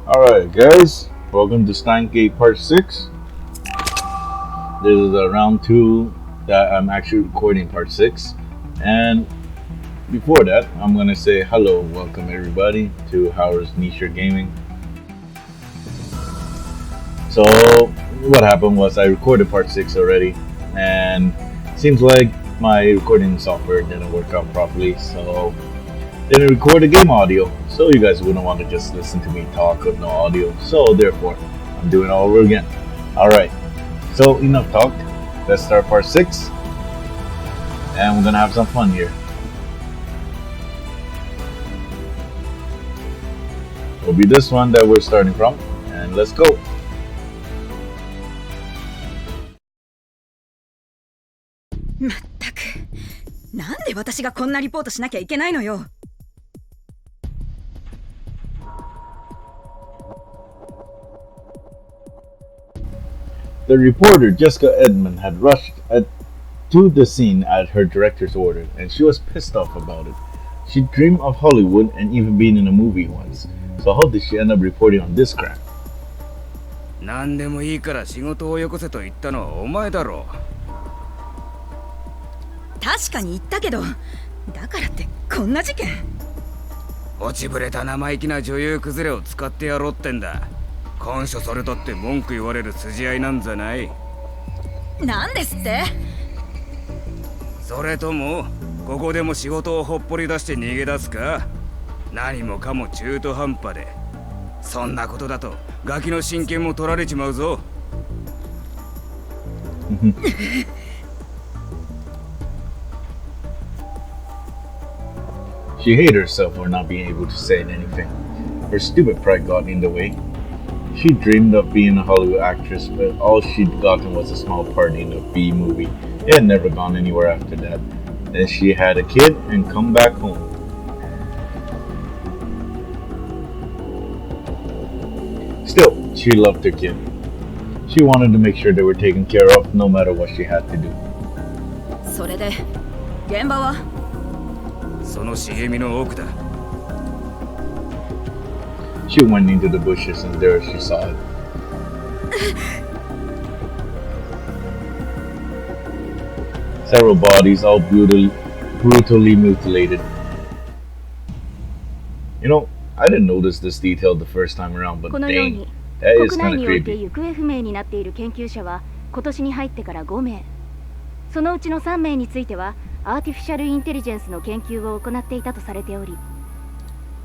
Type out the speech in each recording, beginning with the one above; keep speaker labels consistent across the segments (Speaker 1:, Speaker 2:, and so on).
Speaker 1: Alright, guys, welcome to Steins Part 6. This is round 2 that I'm actually recording part 6. And before that, I'm gonna say hello, welcome everybody to Howard's Niche Gaming. So, what happened was I recorded part 6 already, and seems like my recording software didn't work out properly, so didn't record the game audio. So you guys wouldn't want to just listen to me talk with no audio. So therefore, I'm doing it all over again. Alright, so enough talk. Let's start part 6. And we're gonna have some fun here. It'll be this one that we're starting from. And let's go. The reporter, Jessica Edmond, had rushed to the scene at her director's order, and she was pissed off about it. She dreamed of Hollywood and even being in a movie once. So how did she end up reporting on this crap?
Speaker 2: 何でもいいから仕事をよこせと言ったのはお前だろう。
Speaker 3: 確かに言ったけど、だからってこんな事件。
Speaker 2: 落ちぶれた生意気な女優崩れを使ってやろうってんだ。感謝されたって文句言われる筋合いなんじゃない。
Speaker 3: なんですって？
Speaker 2: それともここでも仕事をほっぽり出して逃げ出すか。何もかも中途半端で、そんなことだとガキの親権も取られちまうぞ。
Speaker 1: She hated herself for not being able to say anything. Her stupid pride got in the way. She dreamed of being a Hollywood actress, but all she'd gotten was a small part in a B movie. It had never gone anywhere after that. Then she had a kid and come back home. Still, she loved her kid. She wanted to make sure they were taken care of no matter what she had to do.
Speaker 3: それで、現場は？
Speaker 2: その茂みの奥だ。
Speaker 1: She went into the bushes and there she saw it. Several bodies, all brutally mutilated. You know, I didn't notice this detail the first time around, but dang, that is kind of creepy.
Speaker 4: 国内において行方不明になっている研究者は今年に入ってから5名。そのうちの3名についてはアーティフィシャルインテリジェンスの研究を行っていたとされており、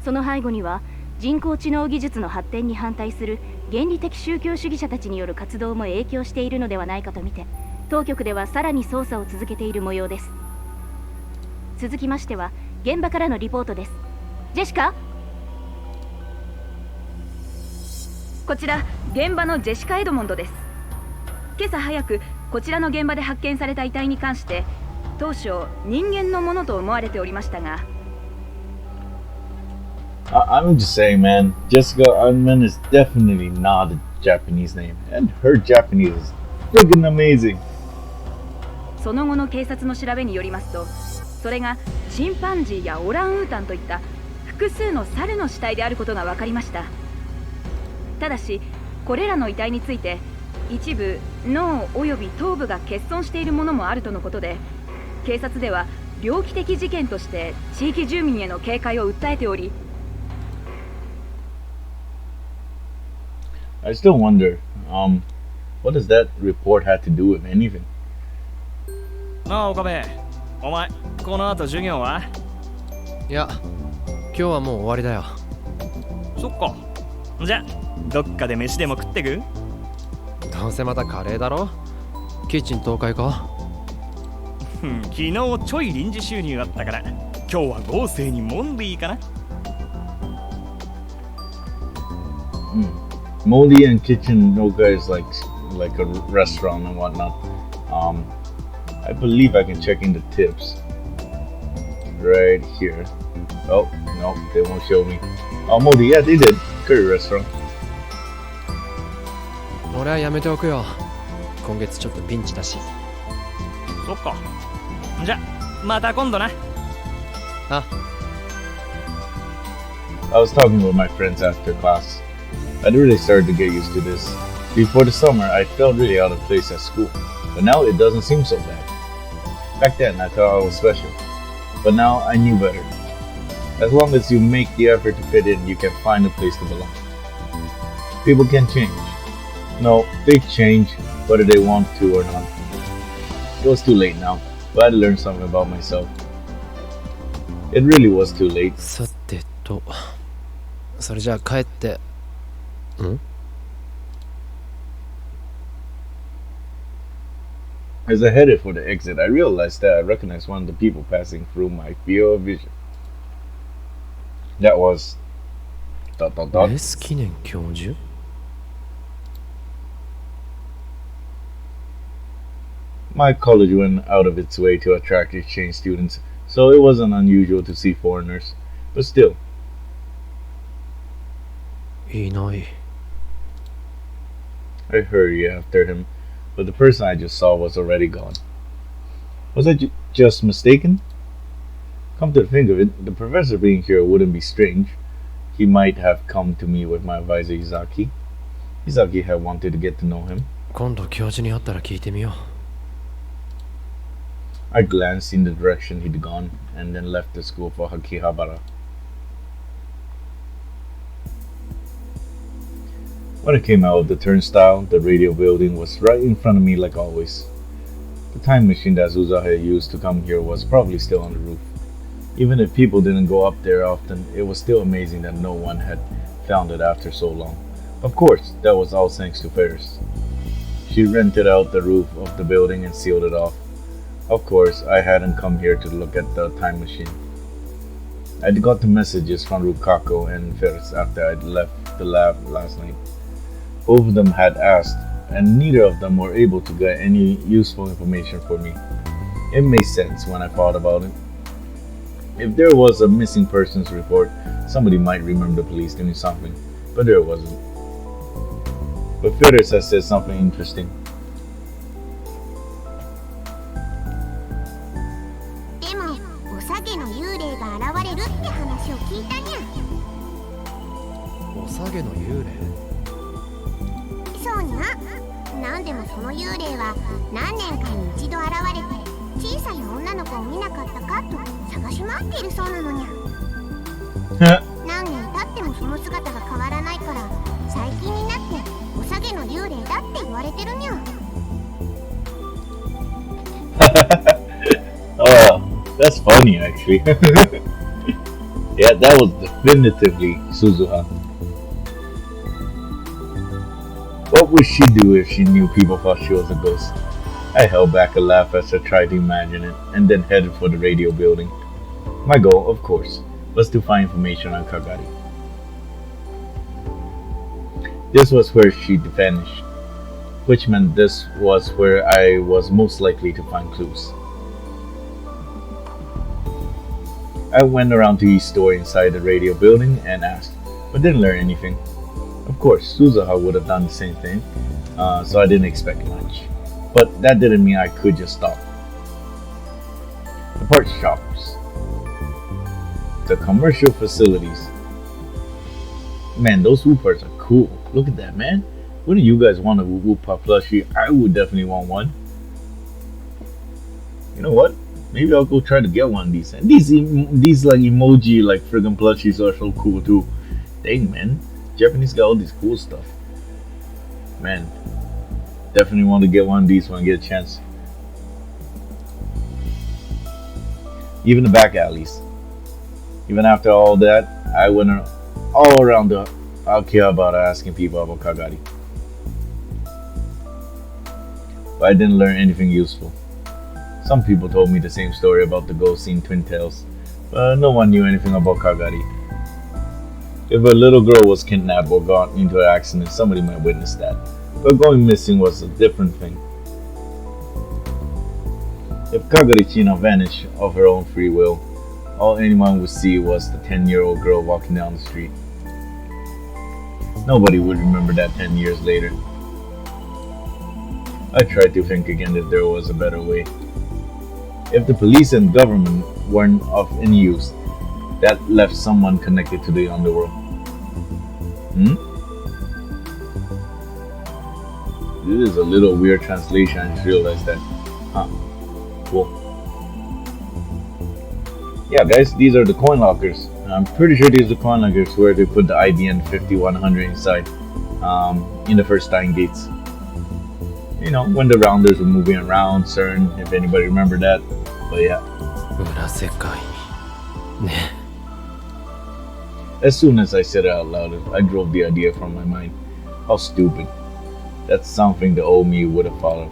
Speaker 4: その背後には人工知能技術の発展に反対する原理的宗教主義者たちによる活動も影響しているのではないかとみて、当局ではさらに捜査を続けている模様です。続きましては現場からのリポートです。ジェシカ？
Speaker 3: こちら現場のジェシカ・エドモンドです。今朝早くこちらの現場で発見された遺体に関して当初人間のものと思われておりましたが、
Speaker 1: I'm just saying, man, Jessica Edmond is definitely not a Japanese name, and her Japanese is friggin' amazing.
Speaker 3: その後の警察の調べによりますと、それがチンパンジーやオランウータンといった複数の猿の死体であることが分かりました。ただし、これらの遺体について一部脳および頭部が欠損しているものもあるとのことで、警察では猟奇的事件として地域住民への警戒を訴えており、
Speaker 1: I still wonder, what does that report have to do with anything?
Speaker 5: なあ岡部、お前この後授業は？
Speaker 6: いや、今日はもう終わりだよ。
Speaker 5: そっか。じゃどっかで飯でも食ってく？
Speaker 6: どうせまたカレーだろ。キッチン倒壊か？
Speaker 5: 昨日ちょい臨時収入あったから今日は豪勢にモンディーかな。
Speaker 1: Moldy and Kitchen Noga is like a restaurant and whatnot. I believe I can check in the tips right here. Oh no, they won't show me. Oh, Moldy, yeah, they did. Curry restaurant.
Speaker 6: 俺はやめておくよ。今月ちょっとピンチだし。
Speaker 5: そっか。じゃまた今度な。
Speaker 6: あ。
Speaker 1: I was talking with my friends after class. I'd really started to get used to this. Before the summer, I felt really out of place at school, but now it doesn't seem so bad. Back then, I thought I was special, but now I knew better. As long as you make the effort to fit in, you can find a place to belong. People can change. No, they change whether they want to or not. It was too late now, but I learned something about myself. It really was too late.
Speaker 6: さてと、それじゃあ帰って。ん
Speaker 1: As I headed for the exit, I realized that I recognized one of the people passing through my field of vision. That was... ...
Speaker 6: レス記念教授
Speaker 1: My college went out of its way to attract exchange students, so it wasn't unusual to see foreigners. But still,
Speaker 6: いない。
Speaker 1: I hurried after him, but the person I just saw was already gone. Was I just mistaken? Come to think of it, the professor being here wouldn't be strange. He might have come to meet with my advisor Izaki. Izaki had wanted to get to know him.
Speaker 6: 今度教授に会ったら聞いてみよう。
Speaker 1: I glanced in the direction he'd gone and then left the school for Hakihabara. When I came out of the turnstile, the radio building was right in front of me like always. The time machine that Zuza had used to come here was probably still on the roof. Even if people didn't go up there often, it was still amazing that no one had found it after so long. Of course, that was all thanks to Ferris. She rented out the roof of the building and sealed it off. Of course, I hadn't come here to look at the time machine. I'd got the messages from Rukako and Ferris after I'd left the lab last night. Both of them had asked, and neither of them were able to get any useful information for me. It made sense when I thought about it. If there was a missing persons report, somebody might remember the police doing something, but there wasn't. But Ferris has said something interesting.
Speaker 7: でも、おさげの幽霊が現れるって話を聞いたにゃ。
Speaker 6: おさげの幽霊
Speaker 7: そうにゃ。なんでもその幽霊は何年かに一度現れて小さな女の子を見なかったかと探し回っているそうなのにゃ。何年経ってもその姿が変わらないから最近になっておさげの幽霊だって言われてるにゃ。
Speaker 1: Oh, that's funny actually. Yeah, that was definitively Suzuha. What would she do if she knew people thought she was a ghost? I held back a laugh as I tried to imagine it, and then headed for the radio building. My goal, of course, was to find information on Kagari. This was where she'd vanished, which meant this was where I was most likely to find clues. I went around to each store inside the radio building and asked, but didn't learn anything. Of course, Suzuha would have done the same thing, so I didn't expect much. But that didn't mean I could just stop. The parts shops. The commercial facilities. Man, those Woo parts are cool. Look at that, man. Wouldn't you guys want a Woo Pop plushie? I would definitely want one. You know what? Maybe I'll go try to get one of these. And these like emoji like friggin' plushies are so cool too. Dang, man. Japanese got all this cool stuff. Man, definitely want to get one of these when I get a chance. Even the back alleys. Even after all that, I went all around the Akihabara asking people about Kagari. But I didn't learn anything useful. Some people told me the same story about the ghost in Twin Tails, but no one knew anything about Kagari. If a little girl was kidnapped or got into an accident, somebody might witness that. But going missing was a different thing. If Kagari-china vanished of her own free will, all anyone would see was the 10-year-old girl walking down the street. Nobody would remember that 10 years later. I tried to think again if there was a better way. If the police and government weren't of any use, that left someone connected to the underworld. This is a little weird translation. I just realized that. Huh. Cool. Yeah, guys, these are the coin lockers. I'm pretty sure these are the coin lockers where they put the IBN 5100 inside in the first Stein gates. You know, when the rounders were moving around CERN, if anybody remember that. But yeah.
Speaker 6: 裏世界ね
Speaker 1: As soon as I said it out loud, I drove the idea from my mind. How stupid. That's something the old me would have thought of.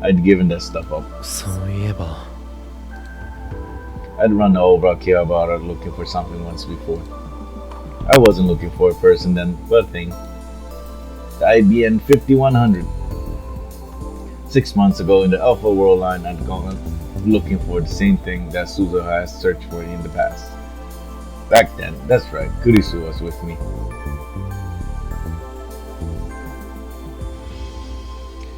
Speaker 1: I'd given that stuff up.
Speaker 6: そういえば
Speaker 1: I'd run over Akihabara looking for something once before. I wasn't looking for a person then, but a thing. The IBN 5100. 6 months ago in the Alpha worldline, I'd gone looking for the same thing that Suzuha has searched for in the past. Back then, that's right, Kurisu was with me.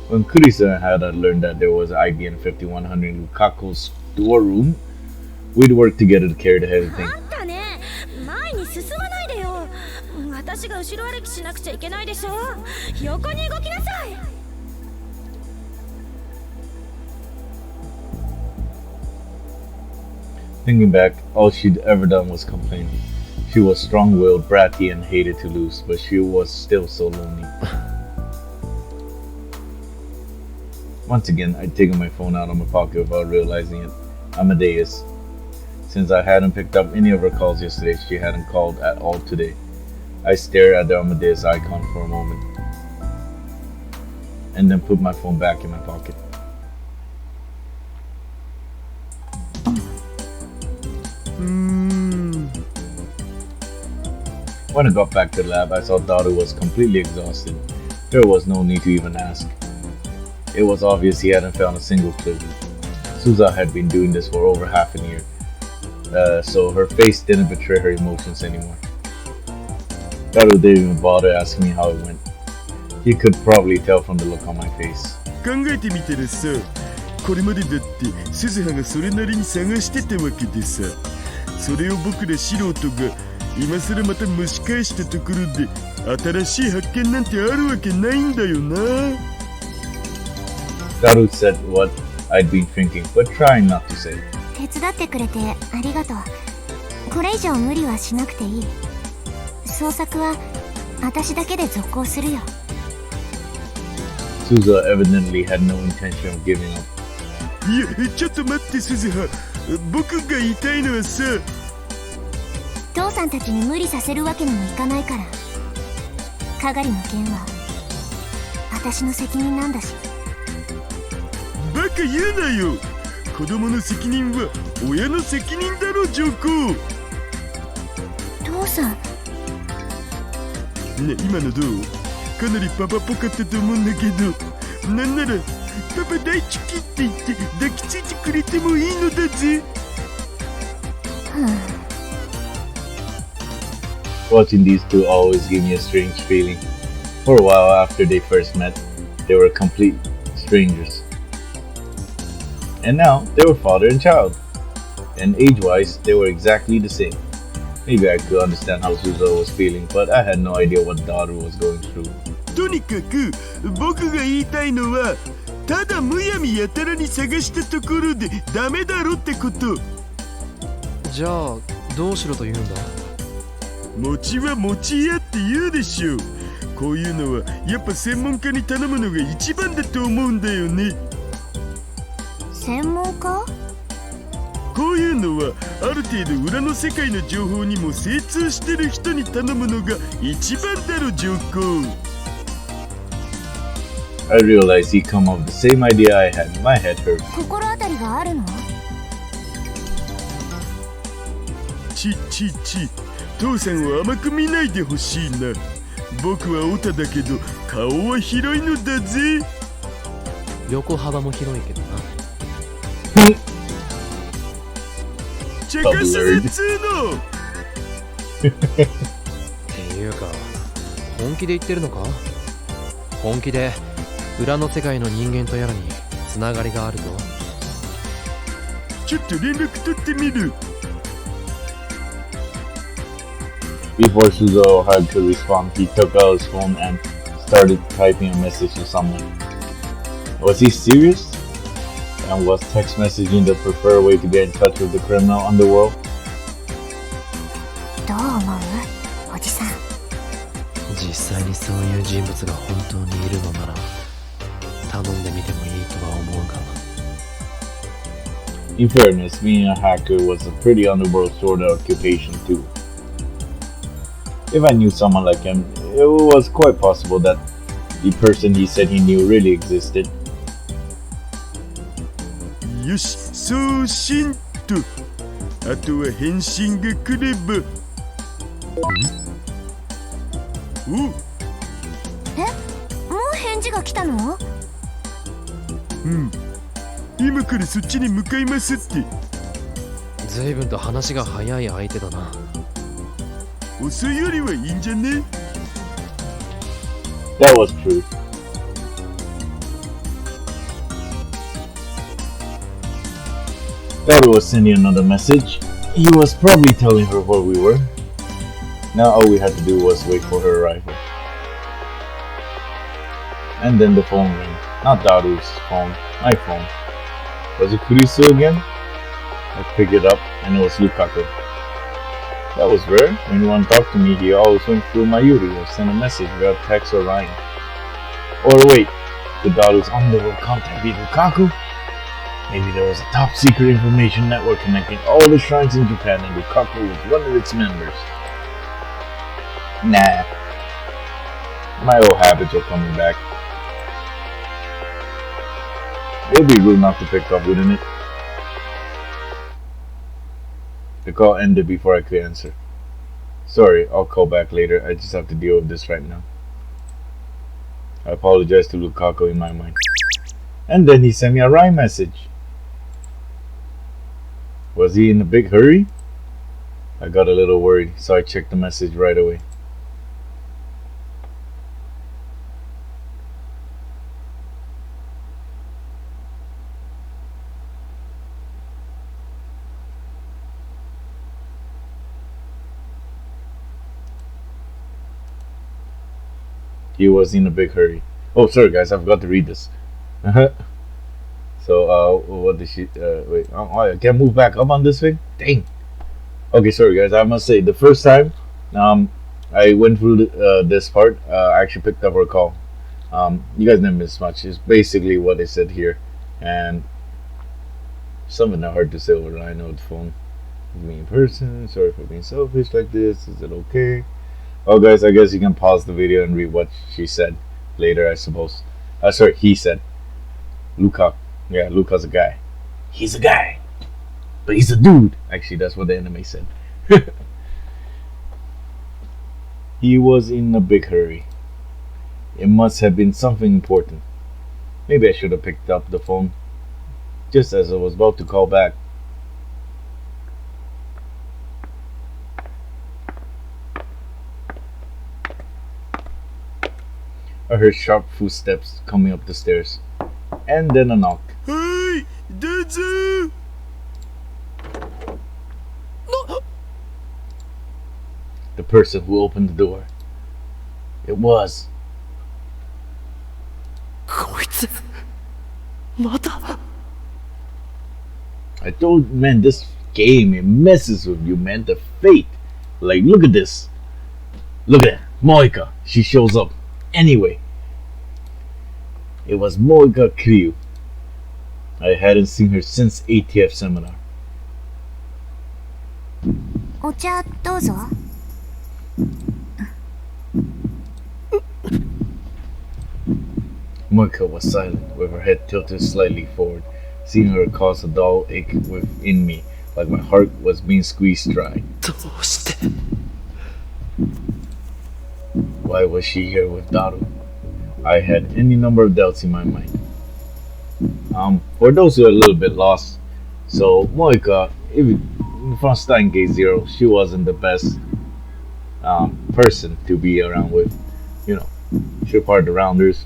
Speaker 1: When Kurisu had learned that there was an IBN 5100 in Lukaku's storeroom, we'd work together to carry the heavy thing.
Speaker 8: あんたね、前に進まないでよ。私が後ろ歩きしなくちゃいけないでしょ。横に動きなさい。
Speaker 1: Thinking back, all she'd ever done was complain. She was strong-willed, bratty, and hated to lose, but she was still so lonely. Once again, I'd taken my phone out of my pocket without realizing it. Amadeus. Since I hadn't picked up any of her calls yesterday, she hadn't called at all today. I stared at the Amadeus icon for a moment, and then put my phone back in my pocket. When I got back to the lab, I saw Daru was completely exhausted. There was no need to even ask. It was obvious he hadn't found a single clue. Suza had been doing this for over half a year, so her face didn't betray her emotions anymore. Daru didn't even bother asking me how it went. He could probably tell from the look on my face.
Speaker 9: 考えてみたらさ、これまでだって鈴葉がそれなりに探してたわけでさ、それを僕ら素人が今さらまた蒸し返したところで新しい発見なんてあるわけないんだよな。
Speaker 1: Daru said what I'd been thinking, but trying not to say.
Speaker 7: 手伝ってくれてありがとう。これ以上無理はしなくていい。捜索は私だけで続行するよ。
Speaker 1: Suza evidently had no intention of giving up.
Speaker 9: いや、ちょっと待って鈴葉。僕が言いたいのはさ、
Speaker 7: 父さんたちに無理させるわけにもいかないから。かがりの件は私の責任なんだし。
Speaker 9: バカ言うなよ。子供の責任は親の責任だろ、上皇。
Speaker 7: 父さん。
Speaker 9: ね、今のどう？かなりパパっぽかったと思うんだけど、なんならパパ大好きって言って抱きついてくれてもいいのだぜ。
Speaker 1: Watching these two always gave me a strange feeling. For a while after they first met, they were complete strangers. And now, they were father and child. And age-wise, they were exactly the same. Maybe I could understand how Suzo was feeling, but I had no idea what Daru was going through.
Speaker 9: とにかく僕が言いたいのは、ただむやみやたらに探したところでダメだろってこと。
Speaker 6: じゃあどうしろと言うんだ。
Speaker 9: 餅は餅屋って言うでしょ。こういうのはやっぱ専門家に頼むのが一番だと思うんだよね。
Speaker 7: 専門家？
Speaker 9: こういうのはある程度裏の世界の情報にも精通してる人に頼むのが一番だろ、上皇。
Speaker 1: I realized he'd come up with the same idea I had. My head hurt.
Speaker 7: 心当たりがあるの？
Speaker 9: ち、父さんは甘く見ないでほしいな。僕はオタだけど顔は広いのだぜ。
Speaker 6: 横幅も広いけどな。
Speaker 9: 茶化すぜっつーの。
Speaker 6: っていうか本気で言ってるのか？本気で裏の世界の人間とやらにつながりがあると？
Speaker 9: ちょっと連絡取ってみる。
Speaker 1: Before Suzo had to respond, he took out his phone and started typing a message to someone. Was he serious? And was text messaging the preferred way to get in touch with the criminal underworld?
Speaker 7: どう思うおじさん。
Speaker 6: 実際にそういう人物が本当にいるのなら頼んでみてもいいとは思うが。
Speaker 1: In fairness, being a hacker was a pretty underworld sort of occupation too. If I knew someone like him, it was quite possible that the person he said he knew really existed.
Speaker 9: よし送信とあとは返信が来れば。お
Speaker 7: もう返事が来たの？
Speaker 9: 今からそっちに向かいますって。
Speaker 6: 随分と話が早い相手だな。
Speaker 9: 遅いよりはいいんじゃね？
Speaker 1: That was true. Daru was sending another message. He was probably telling her where we were. Now all we had to do was wait for her arrival. And then the phone rang. Not Daru's phone, my phone. Was it Kurisu again? I picked it up and it was Lukaku. That was rare. When you want to talk to me, he always went through Mayuri or sent a message via text or line. Or wait, could Daru's underworld contact be Lukaku? Maybe there was a top secret information network connecting all the shrines in Japan and Lukaku was one of its members. Nah. My old habits are coming back. It would be rude not to pick up, wouldn't it? The call ended before I could answer. Sorry, I'll call back later. I just have to deal with this right now. I apologized to Lukaku in my mind. And then he sent me a rhyme message. Was he in a big hurry? I got a little worried, so I checked the message right away. He was in a big hurry. Oh, sorry guys, I forgot to read this. So, what did she, wait, oh, I can't move back up on this thing? Dang. Okay, sorry guys, I must say, the first time, I went through this part, I actually picked up her call. You guys didn't miss much, it's basically what I said here, and something not hard to say over the line of the phone. Me in person, sorry for being selfish like this, is it okay? Oh guys, I guess you can pause the video and read what she said later, I suppose. Sorry, he said. Luka. Yeah, Luka's a guy. He's a guy. But he's a dude. Actually, that's what the anime said. He was in a big hurry. It must have been something important. Maybe I should have picked up the phone just as I was about to call back. I heard sharp footsteps coming up the stairs, and then a knock.
Speaker 9: Hey, Dazu!
Speaker 1: The person who opened the door. It was.
Speaker 6: こいつまた
Speaker 1: I told man, this game, it messes with you, man. The fate. Like, look at this. Look at that. Moika. She shows up. Anyway. It was Moika Kiryu. I hadn't seen her since ATF seminar.
Speaker 7: お茶どうぞ。
Speaker 1: Moika was silent, with her head tilted slightly forward. Seeing her caused a dull ache within me, like my heart was being squeezed dry.
Speaker 6: どうして
Speaker 1: Why was she here with Daru? I had any number of doubts in my mind. For those who are a little bit lost, so Moika, from Steins Gate Zero, she wasn't the best person to be around with. You know, she's part of the Rounders,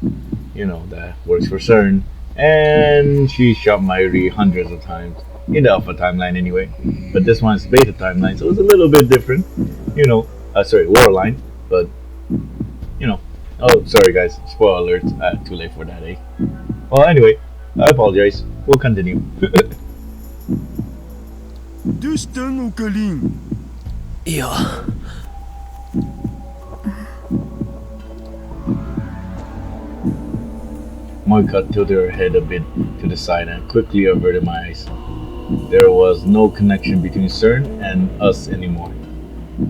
Speaker 1: you know, that works for CERN, and she shot Mayuri hundreds of times, in the Alpha timeline anyway. But this one's Beta timeline, so it's a little bit different, you know, sorry, worldline, but, you know, Oh, sorry guys. Spoiler alert. Too late for that, eh? Well, anyway, I apologize. We'll continue.
Speaker 9: どうしたんオカリン。
Speaker 6: いや
Speaker 1: Moika tilted her head a bit to the side and quickly averted my eyes. There was no connection between CERN and us anymore.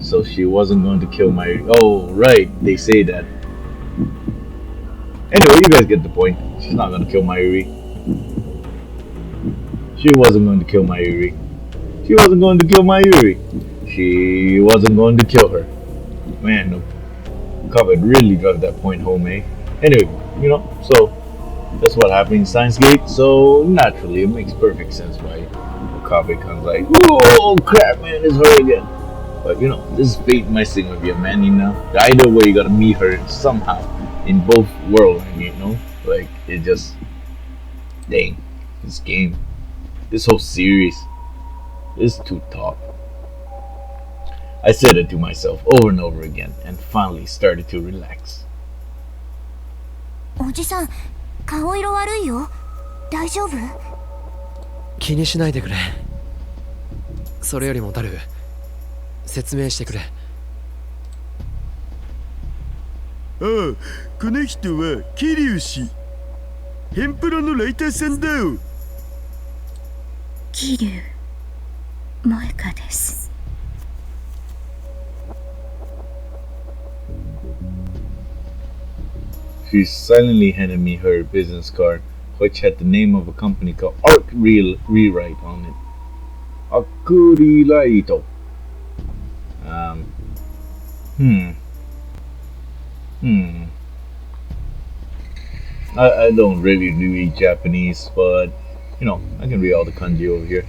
Speaker 1: So she wasn't going to kill my... Oh, right, they say that. Anyway, you guys get the point. She's not going to kill Mayuri. She wasn't going to kill Mayuri. She wasn't going to kill Mayuri. She wasn't going to kill her. Man, Covet really drive that point home, eh? Anyway, so that's what happened in Steins Gate. So naturally, it makes perfect sense why Okabe comes like, "Oh crap, man, it's her again." But this is fate messing with you, man. Either way, you gotta meet her somehow in both worlds. Like it just, dang, this game, this whole series is too tough. I said it to myself over and over again, and finally started to relax.
Speaker 8: おじさん、顔色悪いよ。大丈夫？
Speaker 6: 気にしないでくれ。それよりもダル、説明してくれ。
Speaker 9: ああ、この人は桐生氏。ヘンプロのライターさんだよ。
Speaker 8: 桐生萌香です。
Speaker 1: She silently handed me her business card, which had the name of a company called Arc Rewrite on it. Akurilaito. I don't really read Japanese, but I can read all the kanji over here.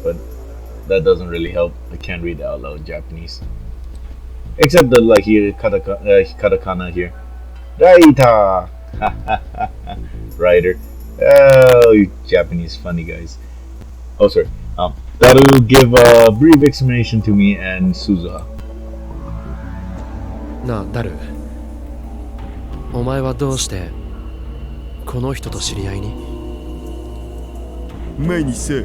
Speaker 1: But that doesn't really help. I can't read out loud Japanese. Except the katakana here. Raita! Writer. Oh, you Japanese funny guys. Oh, sorry. That'll give a brief explanation to me and Suzuha.
Speaker 6: なあ、ダル。お前はどうしてこの人と知り合いに？
Speaker 9: 前にさ、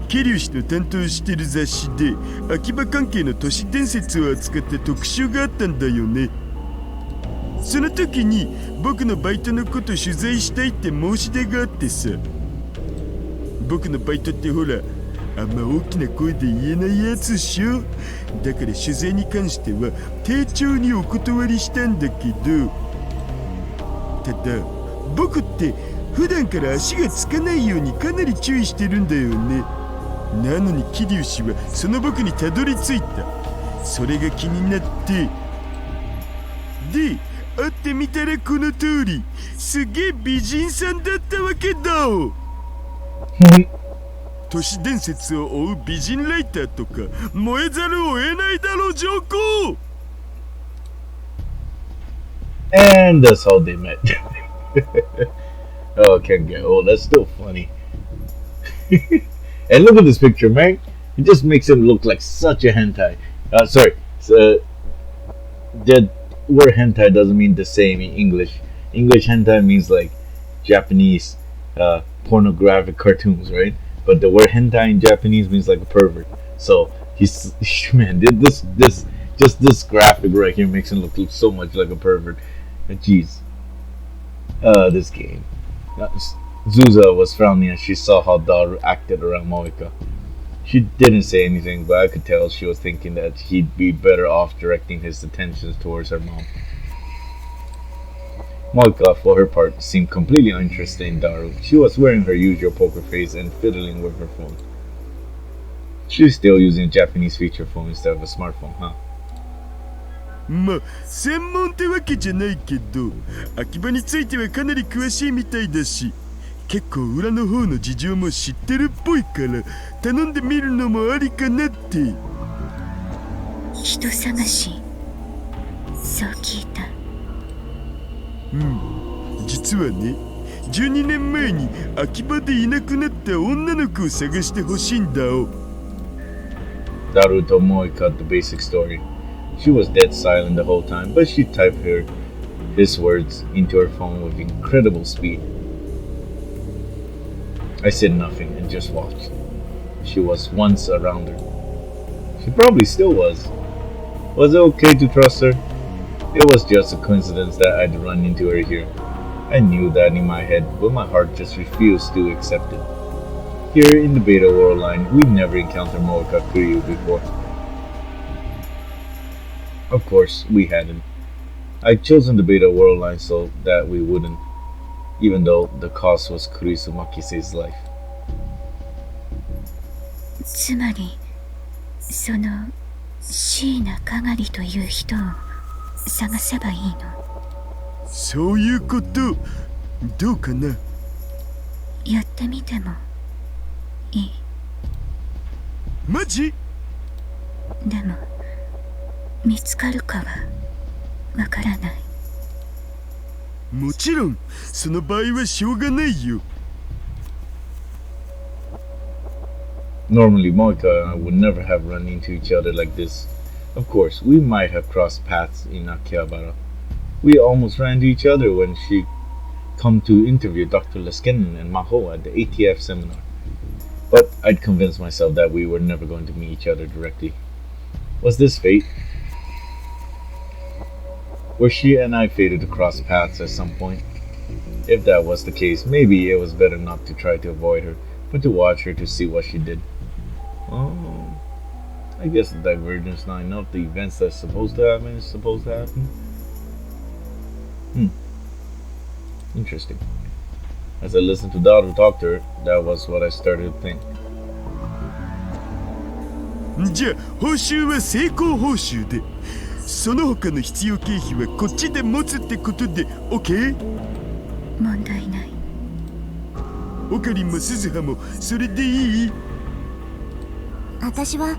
Speaker 9: 桐生氏と担当してる雑誌で秋葉関係の都市伝説を扱った特集があったんだよね。その時に僕のバイトのこと取材したいって申し出があってさ。僕のバイトってほら、あんま大きな声で言えないやつっしょ。だから取材に関しては丁重にお断りしたんだけど、ただ僕って普段から足がつかないようにかなり注意してるんだよね。なのに桐生氏はその僕にたどり着いた。それが気になって、で会ってみたらこの通り、すげえ美人さんだったわけだ。都市伝説を追う美人ライターとか燃えざるを得ないだろう、上皇。
Speaker 1: And that's how they met. Oh, can't get old. That's still funny. And look at this picture, man. It just makes him look like such a hentai. Sorry. The word hentai doesn't mean the same in English. English hentai means like Japanese pornographic cartoons, right? But the word hentai in Japanese means like a pervert. So he's man, this graphic right here makes him look so much like a pervert. Jeez. This game. Zuza was frowning as she saw how Daru acted around Moika. She didn't say anything, but I could tell she was thinking that he'd be better off directing his attentions towards her mom. Moika, for her part, seemed completely uninterested in Daru. She was wearing her usual poker face and fiddling with her phone. She's still using a Japanese feature phone instead of a smartphone, huh?
Speaker 9: まあ専門ってわけじゃないけど、秋葉についてはかなり詳しいみたいだし、結構裏の方の事情も知ってるっぽいから頼んでみるのもありかなって。
Speaker 8: 人探し、そう聞いた。
Speaker 9: 実はね、12年前に秋葉でいなくなった女の子を探してほしいんだお。
Speaker 1: Daru told Moika the basic story. She was dead silent the whole time, but she typed her his words into her phone with incredible speed. I said nothing and just watched. She was once around her. She probably still was. Was it okay to trust her? It was just a coincidence that I'd run into her here. I knew that in my head, but my heart just refused to accept it. Here in the Beta worldline, we'd never encountered Moeka Kuryu before. Of course, we hadn't. I'd chosen the Beta worldline so that we wouldn't, even though the cost was Kurisu Makise's life.
Speaker 8: つまりその椎名篝という人を探せばいいの。
Speaker 9: そういうこと。どうかな。
Speaker 8: やってみてもいい。
Speaker 9: マジ？
Speaker 8: でも見つかるかはわからない。
Speaker 9: もちろん、その場合はしょうがないよ。
Speaker 1: Normally, Moeka and I would never have run into each other like this. Of course, we might have crossed paths in Akihabara. We almost ran into each other when she come to interview Dr. Leskinen and Maho at the ATF seminar. But I'd convinced myself that we were never going to meet each other directly. Was this fate? Were she and I fated to cross paths at some point? If that was the case, maybe it was better not to try to avoid her, but to watch her to see what she did. Oh, I guess the divergence line up the events that's supposed to happen is supposed to happen. Interesting. As I listened to Dado talk to her, that was what I started to think.
Speaker 9: じゃあ報酬は成功報酬で、その他の必要経費はこっちで持つってことで OK？
Speaker 8: 問題ない。
Speaker 9: オカリンも鈴葉もそれでいい？
Speaker 7: 私は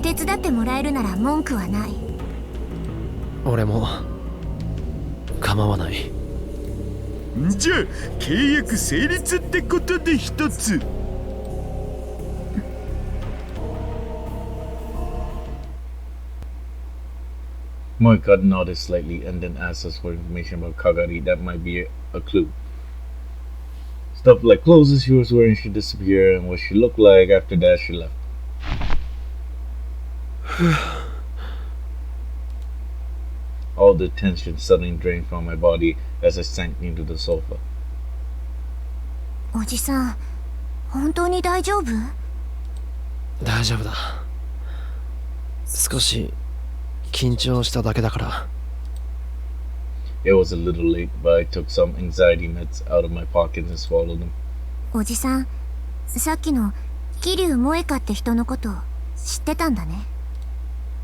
Speaker 7: 手伝ってもらえるなら文句はない。
Speaker 6: 俺も構わない。
Speaker 9: じゃあ契約成立ってことで一つ。
Speaker 1: Moeka nodded slightly and then asked us for information about Kagari that might be a clue. Stuff like clothes she was wearing should disappear and what she looked like after that she left. All the tension suddenly drained from my body as I sank into the sofa.
Speaker 7: おじさん、本当に大丈夫？
Speaker 6: 大丈夫だ。少し緊張しただけだから。
Speaker 1: It was a little late, but I took some anxiety meds out of my pockets and swallowed them.
Speaker 7: おじさん、さっきの桐生萌香って人のこと知ってたんだね。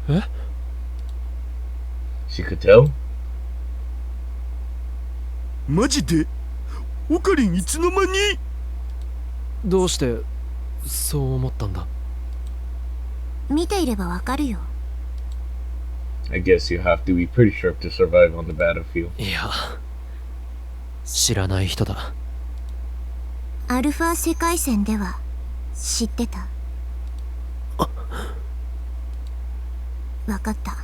Speaker 6: え？
Speaker 1: She could tell?
Speaker 9: マジで？オカリンいつの間に？
Speaker 6: どうしてそう思ったんだ？
Speaker 7: 見ていればわかるよ。
Speaker 1: I guess you have to be pretty sharp to survive on the battlefield.
Speaker 6: いや、知らない人だ。
Speaker 7: アルファ世界線では知ってた？わかった。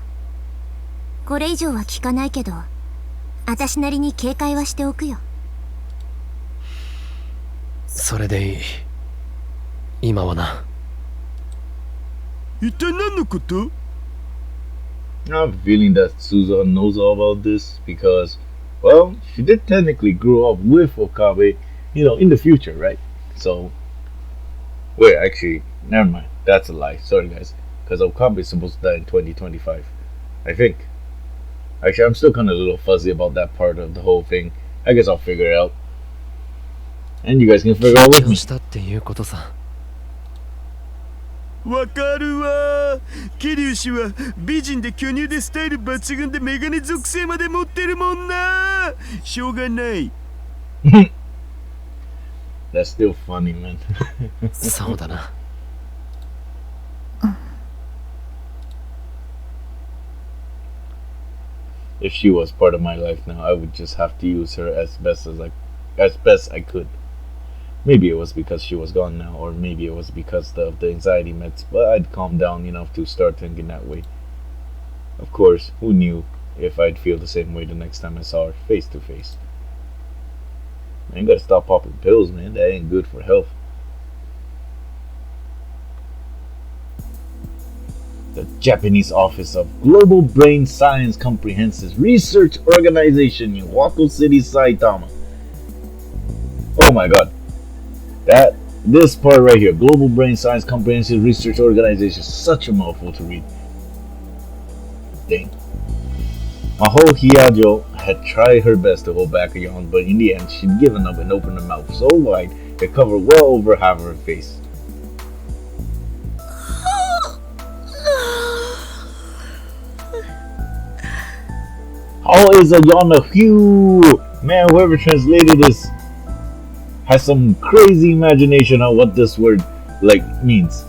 Speaker 7: これ以上は聞かないけど、私なりに警戒はしておくよ。
Speaker 6: それでいい。今はな。
Speaker 9: 一体何のこと？
Speaker 1: I have a feeling that Suzuha knows all about this because, well, she did technically grow up with Okabe, you know, in the future, right? So, wait, actually, never mind. That's a lie. Sorry, guys. Because Okabe is supposed to die in 2025. I think. Actually, I'm still kind of a little fuzzy about that part of the whole thing. I guess I'll figure it out. And you guys can figure out with me.
Speaker 6: したっていうことさ。
Speaker 9: わかるわ。桐生氏は美人で巨乳でスタイル抜群でメガネ属性まで持ってるもんな。しょうがない。
Speaker 1: That's still funny, man.
Speaker 6: そうだな。
Speaker 1: If she was part of my life now, I would just have to use her as best I could. Maybe it was because she was gone now, or maybe it was because of the anxiety meds, but I'd calmed down enough to start thinking that way. Of course, who knew if I'd feel the same way the next time I saw her face to face. Man, you gotta stop popping pills, man. That ain't good for health. The Japanese Office of Global Brain Science Comprehensive Research Organization in Wako City, Saitama. Oh my god. This part right here, Global Brain Science Comprehensive Research Organization, such a mouthful to read. Dang. Maho Hiyajo had tried her best to hold back a yawn, but in the end she'd given up and opened her mouth so wide it covered well over half of her face. How is a yawn a phew? Man, whoever translated this has some crazy imagination on what this word means.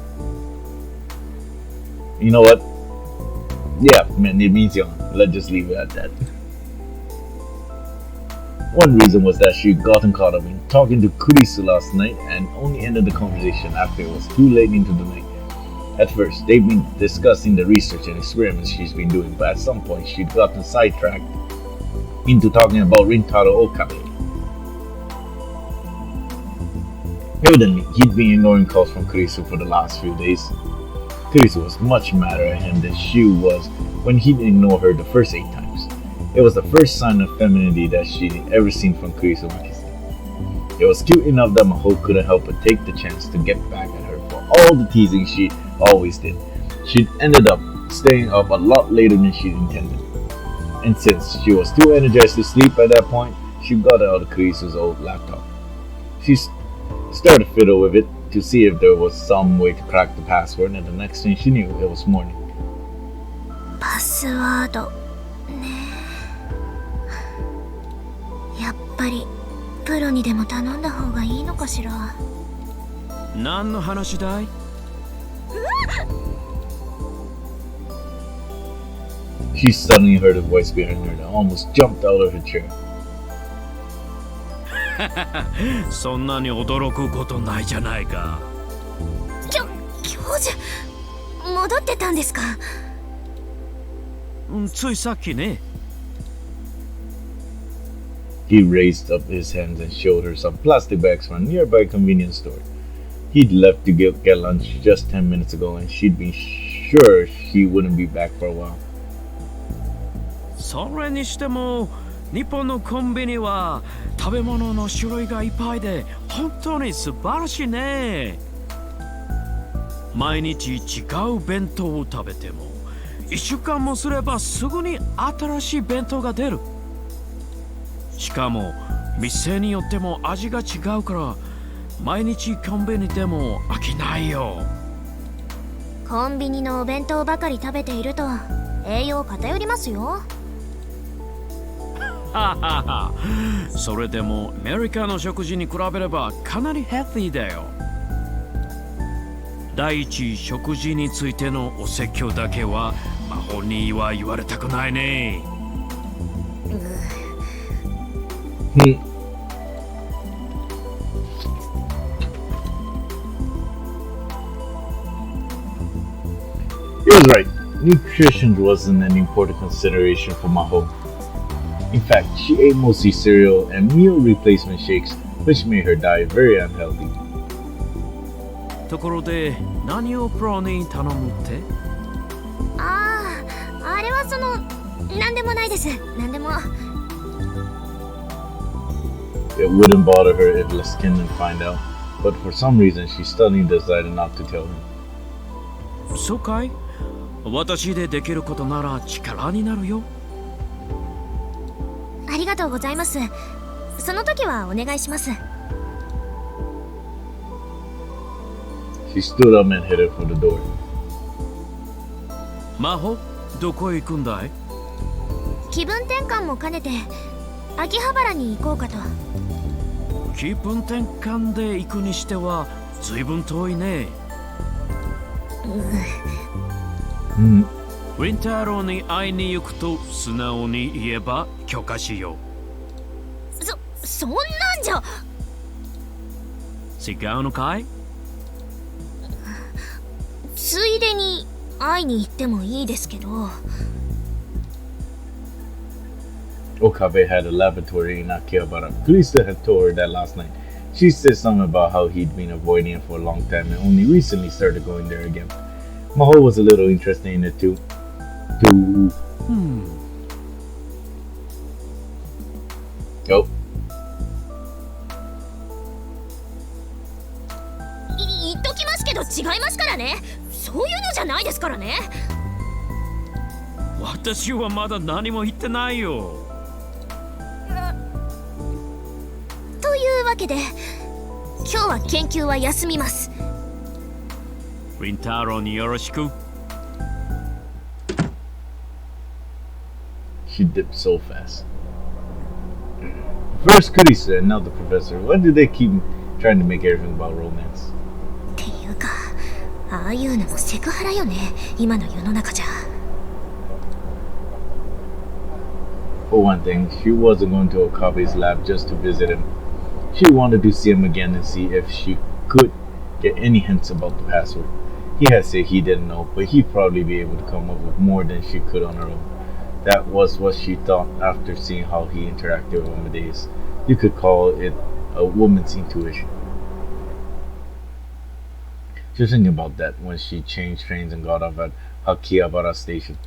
Speaker 1: You know what? Yeah, man, it means yawn. Let's just leave it at that. One reason was that she'd gotten caught up in talking to Kurisu last night and only ended the conversation after it was too late into the night. At first, they'd been discussing the research and experiments she's been doing, but at some point she'd gotten sidetracked into talking about Rintaro Okabe. Evidently, he'd been ignoring calls from Kurisu for the last few days. Kurisu was much madder at him than she was when he'd ignored her the first 8 times. It was the first sign of femininity that she'd ever seen from Kurisu Makise. It was cute enough that Maho couldn't help but take the chance to get back at her for all the teasing she always did. She'd ended up staying up a lot later than she'd intended. And since she was too energized to sleep at that point, she got out of Kurisu's old laptop. She started to fiddle with it to see if there was some way to crack the password, and the next thing she knew, it was morning.
Speaker 8: Password. やっぱりプロにでも頼んだ方がいいのかしら。
Speaker 5: 何の話だい？
Speaker 1: She suddenly heard a voice behind her that almost jumped out of her chair.
Speaker 5: そんなに驚くことないじゃないか。
Speaker 8: 教授、戻ってたんですか？
Speaker 5: ついさっきね。
Speaker 1: He raised up his hands and showed her some plastic bags from a nearby convenience store. He'd left to get lunch just 10 minutes ago, and she'd been sure he wouldn't be back for a while.
Speaker 5: それにしても日本のコンビニは食べ物の種類がいっぱいで本当に素晴らしいね。毎日違う弁当を食べても1週間もすればすぐに新しい弁当が出る。しかも店によっても味が違うから毎日コンビニでも飽きないよ。
Speaker 8: コンビニのお弁当ばかり食べていると栄養偏りますよ。
Speaker 5: それでもアメリカの食事に比べればかなりヘルシーだよ。第一、食事についてのお説教だけは魔法には言われたくないね。
Speaker 1: He was right. Nutrition wasn't an important consideration for Maho. In fact, she ate mostly cereal and meal replacement shakes, which made her diet very unhealthy.
Speaker 5: ところで何をプロに頼むって？
Speaker 8: あれは何でもないです。何でも。
Speaker 1: It wouldn't bother her if Laskin didn't find out, but for some reason she suddenly decided not to tell him.
Speaker 5: そうかい？私でできることなら力になるよ。
Speaker 8: ありがとうございます。その時はお願いします。
Speaker 1: She stood up and headed for the door.
Speaker 5: 魔法、どこへ行くんだい？
Speaker 8: 気分転換も兼ねて秋葉原に行こうかと。
Speaker 5: 気分転換で行くにしては随分遠いね。ウィンターローに会いに行くと素直に言えば許可しよう。
Speaker 8: そんなんじゃ。
Speaker 5: 違うのかい？
Speaker 8: ついでに会いに行ってもいいですけど。
Speaker 1: Okabe had a laboratory in Akihabara. Kurisa had told her that last night. She said something about how he'd been avoiding it for a long time and only recently started going there again. Maho was a little interested in it too. Oh,
Speaker 8: 言っときますけど違いますからね。そういうのじゃないですからね。
Speaker 5: 私はまだ何も言ってないよ。
Speaker 8: というわけで今日は研究は休みます。
Speaker 5: ウィンターローによろしく。
Speaker 1: she dipped so fast. First Kurisa and now the professor. Why do they keep trying to make everything about romance?
Speaker 8: っていうか、ああいうのもセクハラよね。今の世の中じゃ。
Speaker 1: For one thing, she wasn't going to Okabe's lab just to visit him. She wanted to see him again and see if she could get any hints about the password. He had said he didn't know, but he'd probably be able to come up with more than she could on her own. That was what she thought after seeing how he interacted with Amadeus. You could call it a woman's intuition. She was thinking about that when she changed trains and got off at Akihabara station.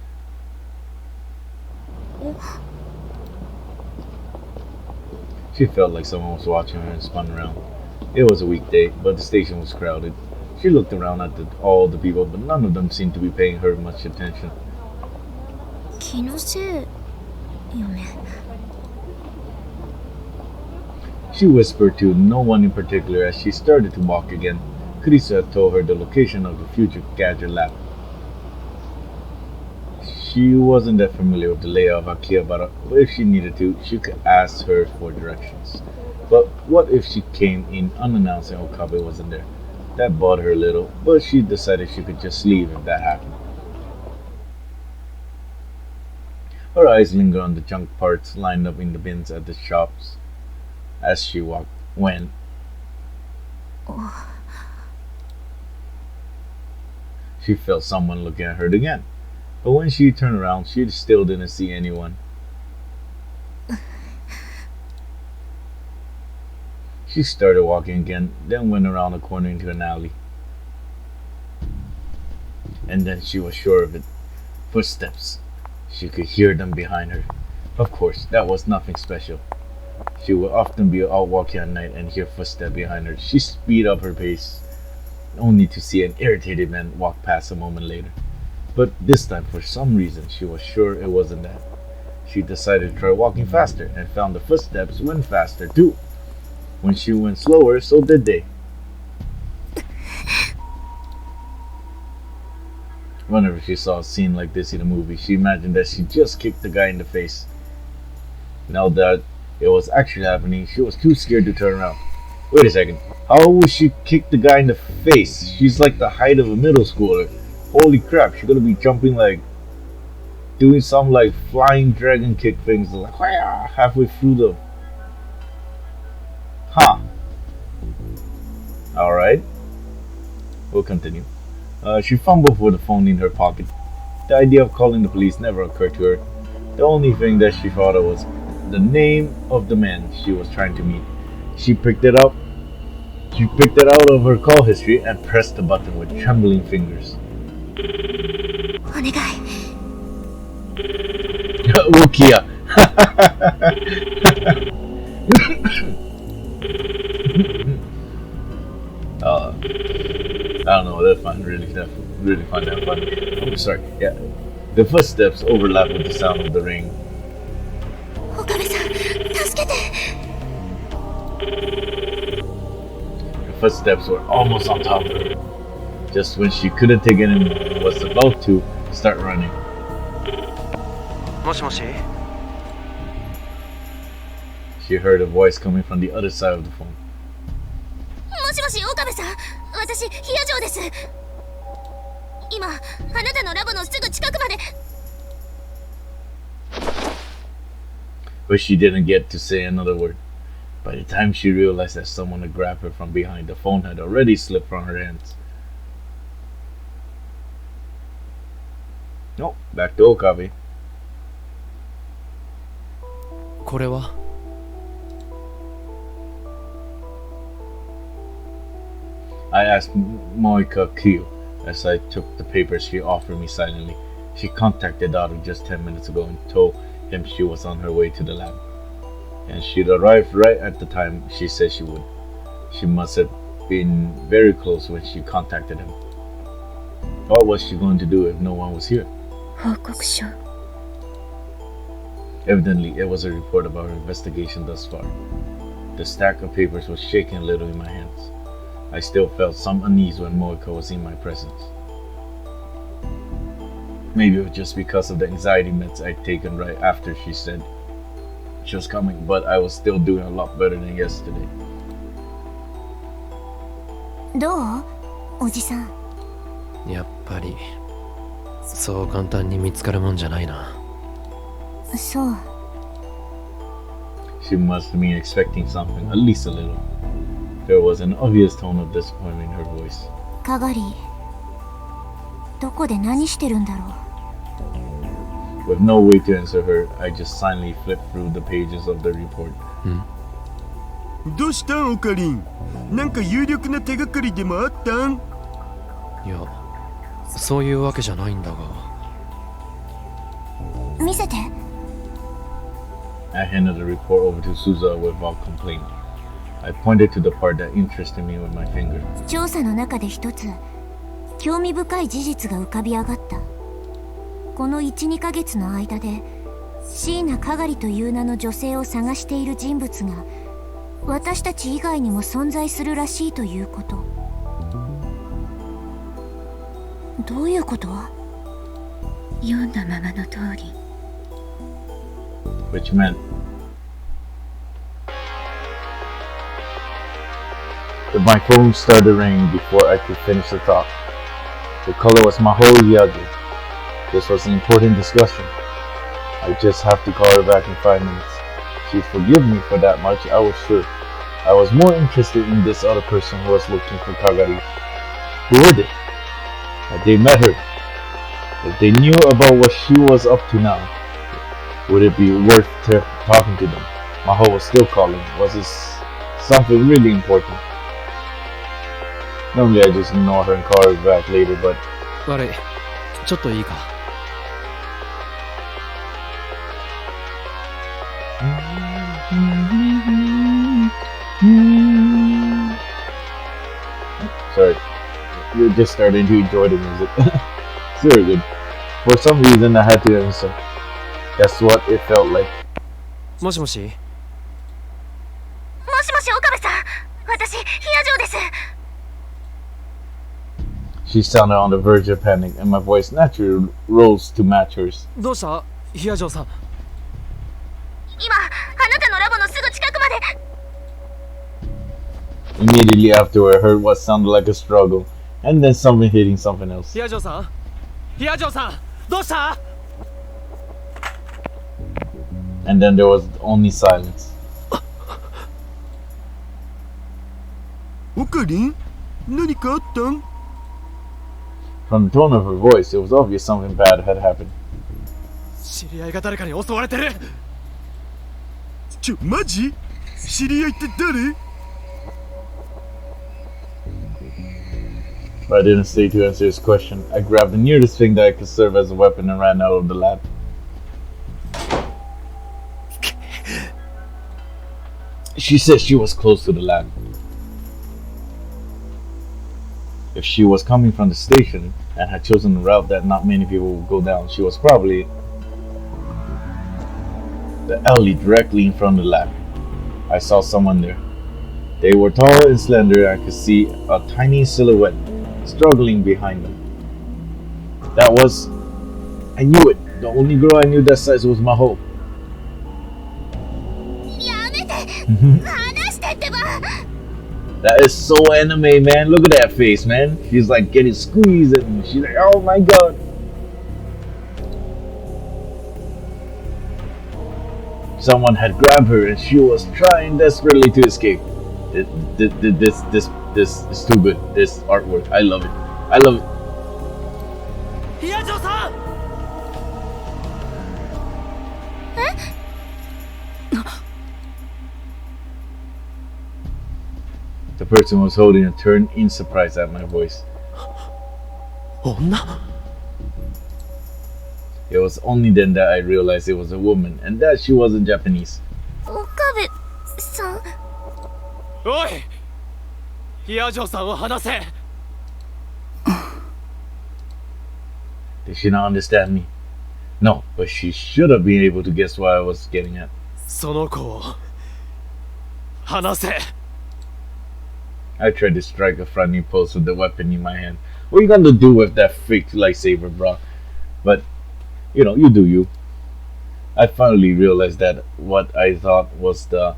Speaker 1: She felt like someone was watching her and spun around. It was a weekday, but the station was crowded. She looked around at all the people, but none of them seemed to be paying her much attention.
Speaker 8: 気のせいよね。
Speaker 1: She whispered to no one in particular as she started to walk again. Kurisa had told her the location of the future gadget lab. She wasn't that familiar with the layout of Akihabara, but if she needed to, she could ask her for directions. But what if she came in unannounced and Okabe wasn't there? That bothered her a little, but she decided she could just leave if that happened. Her eyes lingered on the junk parts lined up in the bins at the shops as she walked. When she felt someone looking at her again. But when she turned around, she still didn't see anyone. She started walking again, then went around a corner into an alley. And then she was sure of it. Footsteps. She could hear them behind her. Of course, that was nothing special. She would often be out walking at night and hear footsteps behind her. She speeded up her pace, only to see an irritated man walk past a moment later. But this time, for some reason, she was sure it wasn't that. She decided to try walking faster and found the footsteps went faster too. When she went slower, so did they. Whenever she saw a scene like this in a movie, she imagined that she just kicked the guy in the face. Now that it was actually happening, she was too scared to turn around. Wait a second, how would she kick the guy in the face? She's like the height of a middle schooler. Holy crap, she's gonna be jumping like, doing some like flying dragon kick things like halfway through the... Huh. Alright. We'll continue. She fumbled for the phone in her pocket. The idea of calling the police never occurred to her. The only thing that she thought of was the name of the man she was trying to meet. She picked it up. She picked it out of her call history and pressed the button with trembling fingers.
Speaker 8: お願い。
Speaker 1: Rukia. I don't know. That's fun. Really find that funny. I'm sorry. Yeah, the footsteps overlap with the sound of the ring.
Speaker 8: 岡部さん、助けて。
Speaker 1: The footsteps were almost on top of her. Just when she couldn't take it anymore and was about to start running.
Speaker 6: もしもし
Speaker 1: She heard a voice coming from the other side of the phone.
Speaker 8: もしもし岡部さん、私冷や城です。今あなたのラボのすぐ近くまで。
Speaker 1: But she didn't get to say another word. By the time she realized that someone had grabbed her from behind, the phone had already slipped from her hands. No, back to Okabe.
Speaker 6: これは
Speaker 1: I asked Moika Kyo as I took the papers she offered me silently. She contacted Otto just 10 minutes ago and told him she was on her way to the lab. And she'd arrived right at the time she said she would. She must have been very close when she contacted him. What was she going to do if no one was here?
Speaker 8: 報告書
Speaker 1: Evidently, it was a report about her investigation thus far. The stack of papers was shaking a little in my hands. I still felt some unease when Moika was in my presence. Maybe it was just because of the anxiety meds I'd taken right after she said she was coming, but I was still doing a lot better than yesterday.
Speaker 7: どうおじさん。
Speaker 6: やっぱりそう簡単に見つかるもんじゃないな。
Speaker 7: そう。
Speaker 1: She must have been expecting something, at least a little. There was an obvious tone of disappointment in her voice.
Speaker 7: かがり、どこで何してるんだろう。
Speaker 1: With no way to answer her, I just silently flipped through the pages of the report.
Speaker 9: どうしたんオカリン。なんか有力な手がかりでもあったん。
Speaker 6: いや、そういうわけじゃないんだが。
Speaker 7: 見せて。
Speaker 1: I handed the report over to Suza without complaining. I pointed to the part that interested me with my finger.
Speaker 7: 調査の中で一つ興味深い事実が浮かび上がった。この 1,2 ヶ月の間で椎名かがりという名の女性を探している人物が私たち以外にも存在するらしいということ。どういうこと？
Speaker 8: 読んだままの通り。
Speaker 1: Which meant my phone started ringing before I could finish the thought. The caller was Maho Yagi. This was an important discussion. I just have to call her back in 5 minutes. She'd forgive me for that much, I was sure. I was more interested in this other person who was looking for Kagari. Who were they? Had they met her? If they knew about what she was up to now, would it be worth talking to them? Maho was still calling. Was this something really important? Normally I just ignore her and call her back later, but...
Speaker 6: 悪い。ちょっといいか。
Speaker 1: Sorry. You're just starting to enjoy the music. It's very good. For some reason I had to answer. That's what it felt like.
Speaker 6: もしもし。
Speaker 7: もしもし岡部さん、私ヒヤジョです。
Speaker 1: She sounded on the verge of panic, and my voice naturally rose to match hers.
Speaker 6: どうしたヒヤジョさん。
Speaker 7: 今あなたのラボのすぐ近くまで。
Speaker 1: Immediately after, I heard what sounded like a struggle, and then something hitting something else.
Speaker 6: ヒヤジョさんヒヤジョさんどうした
Speaker 1: And then there was only silence.
Speaker 9: オカリン、何かあったん？
Speaker 1: From the tone of her voice, it was obvious something bad had happened.
Speaker 6: 知り合いが誰かに襲われてる。
Speaker 9: マジ？知り合いって誰？
Speaker 1: But I didn't stay to answer his question. I grabbed the nearest thing that could serve as a weapon and ran out of the lab. She said she was close to the lab. If she was coming from the station and had chosen a route that not many people would go down, she was probably the alley directly in front of the lab. I saw someone there. They were tall and slender, and I could see a tiny silhouette struggling behind them. That was... I knew it. The only girl I knew that size was Maho.
Speaker 7: やめて。話してってば。
Speaker 1: That is so anime, man. Look at that face, man. She's like getting squeezed and she's like, oh my god. Someone had grabbed her and she was trying desperately to escape. This is too good. This artwork. I love it. I love it.
Speaker 6: ヒヤジョさん。
Speaker 1: person was holding her turned in surprise at my voice.
Speaker 6: 女
Speaker 1: It was only then that I realized it was a woman and that she wasn't Japanese.
Speaker 8: 岡部さん。
Speaker 10: おい、ヒアジョさんを話せ。
Speaker 1: Did she not understand me? No, but she should have been able to guess what I was getting at.
Speaker 10: その子を話せ。
Speaker 1: I tried to strike a friendly pose with the weapon in my hand. What you gonna do with that fake lightsaber, bro? But, you know, you do you. I finally realized that what I thought was the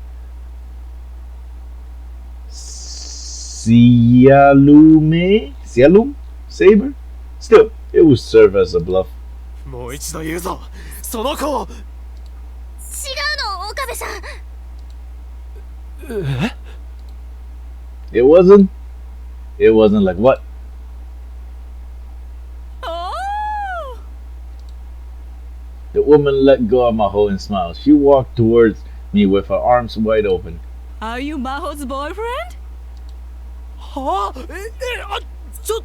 Speaker 1: Sialum saber? Still, it would serve as a bluff.
Speaker 10: もう一度言うぞ。その子を。
Speaker 8: 違うの、岡部さん。
Speaker 1: It wasn't? It wasn't like what? The woman let go of Maho and smiled. She walked towards me with her arms wide open.
Speaker 11: Are you Maho's boyfriend?
Speaker 10: はあ、ちょ。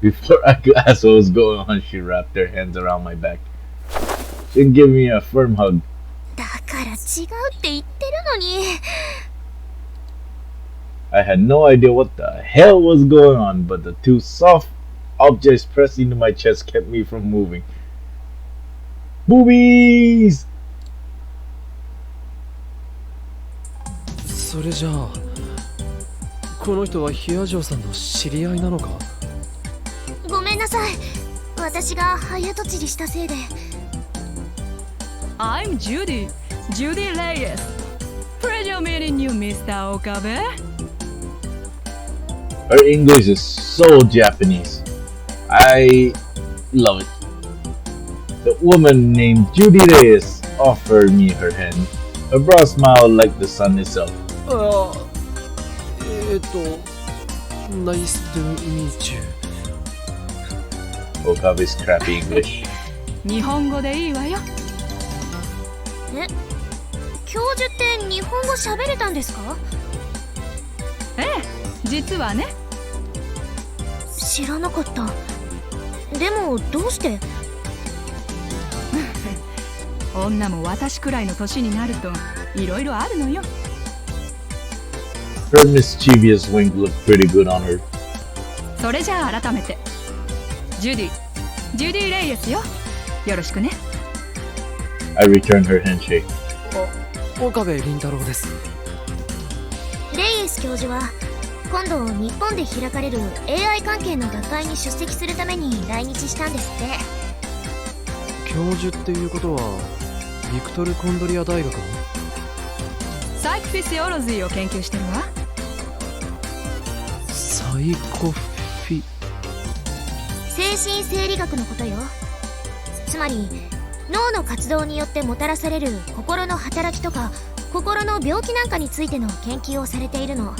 Speaker 1: Before I could ask what was going on, she wrapped her hands around my back. She gave me a firm hug.
Speaker 8: だから違うって言ってるのに。
Speaker 1: I had no idea what the hell was going on, but the two soft objects pressed into my chest kept me from moving. Boobies!
Speaker 6: それじゃあこの人はヒアジョーさんの知り合いなのか。
Speaker 8: ごめんなさい。私が早とちりしたせいで。
Speaker 11: I'm Judy. Judy Reyes. Pleasure meeting you, Mr. Okabe.
Speaker 1: Her English is so Japanese. I love it. The woman named Judy Reyes offered me her hand. Her broad smile like the sun itself.
Speaker 6: ナイストゥミーチュ
Speaker 1: Okabe's crappy English.
Speaker 11: 日本語でいいわよ。
Speaker 8: え、教授って日本語喋れたんですか？
Speaker 11: ええ、実はね。
Speaker 8: 知らなかった。でもどうして？
Speaker 11: 女も私くらいの年になるといろいろあるのよ。
Speaker 1: Her mischievous wink looked pretty good on her.
Speaker 11: それじゃあ改めてジュディレイエスよ。よろしくね。
Speaker 1: I returned her handshake.
Speaker 6: 岡部倫太郎です。
Speaker 8: レイエス教授は今度日本で開かれる AI 関係の学会に出席するために来日したんですって。
Speaker 6: 教授っていうことはビクトル・コンドリア大学の
Speaker 11: サイコフィシオロジーを研究してるわ。
Speaker 6: サイコフィ
Speaker 8: 精神生理学のことよ。つまり脳の活動によってもたらされる心の働きとか心の病気なんかについての研究をされているの。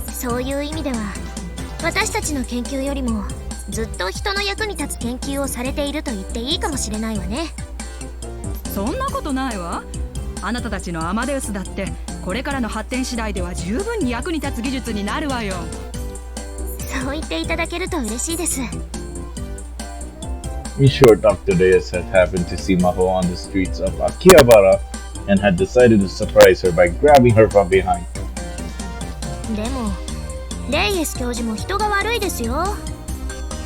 Speaker 8: そういう意味では私たちの研究よりもずっと人の役に立つ研究をされていると言っていいかもしれないわね。
Speaker 11: そんなことないわ。あなたたちのアマデウスだってこれからの発展次第では十分に役に立つ技術になるわよ。
Speaker 8: そう言っていただけると嬉しいです。
Speaker 1: In short, Dr. Reyes had happened to see Maho on the streets of Akihabara and had decided to surprise her by grabbing her from behind.
Speaker 8: でもレイエス教授も人が悪いですよ。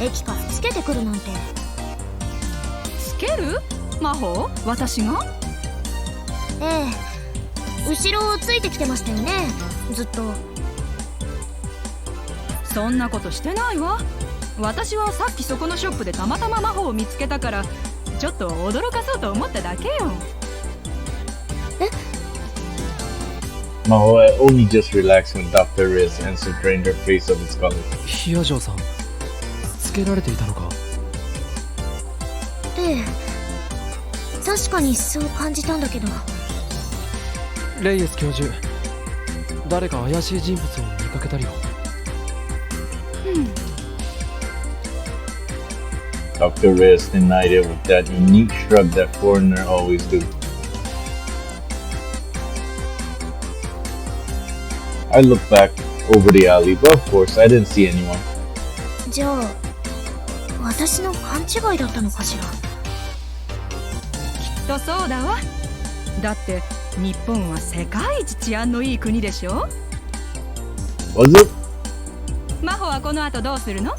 Speaker 8: 駅からつけてくるなんて。
Speaker 11: つける？魔法？私が？
Speaker 8: ええ、後ろをついてきてましたよね、ずっと。
Speaker 11: そんなことしてないわ。私はさっきそこのショップでたまたま魔法を見つけたからちょっと驚かそうと思っただけよ。
Speaker 8: え？
Speaker 1: Maho had only just relaxed when Dr. Reyes answered, drained her face of its color.
Speaker 6: ヒアジョーさんつけられていたのか。
Speaker 8: ええ、確かにそう感じたんだけど。
Speaker 6: レイエス教授誰か怪しい人物を見かけたりは。
Speaker 1: Dr. Reyes denied it with that unique shrug that foreigners always do. I looked back over the alley, but of course I didn't see anyone.
Speaker 8: じゃあ私の勘違いだったのかしら。
Speaker 11: きっとそうだわ。だって日本は世界一治安のいい国でしょ。
Speaker 1: Was it?
Speaker 11: 真帆はこの後どうするの？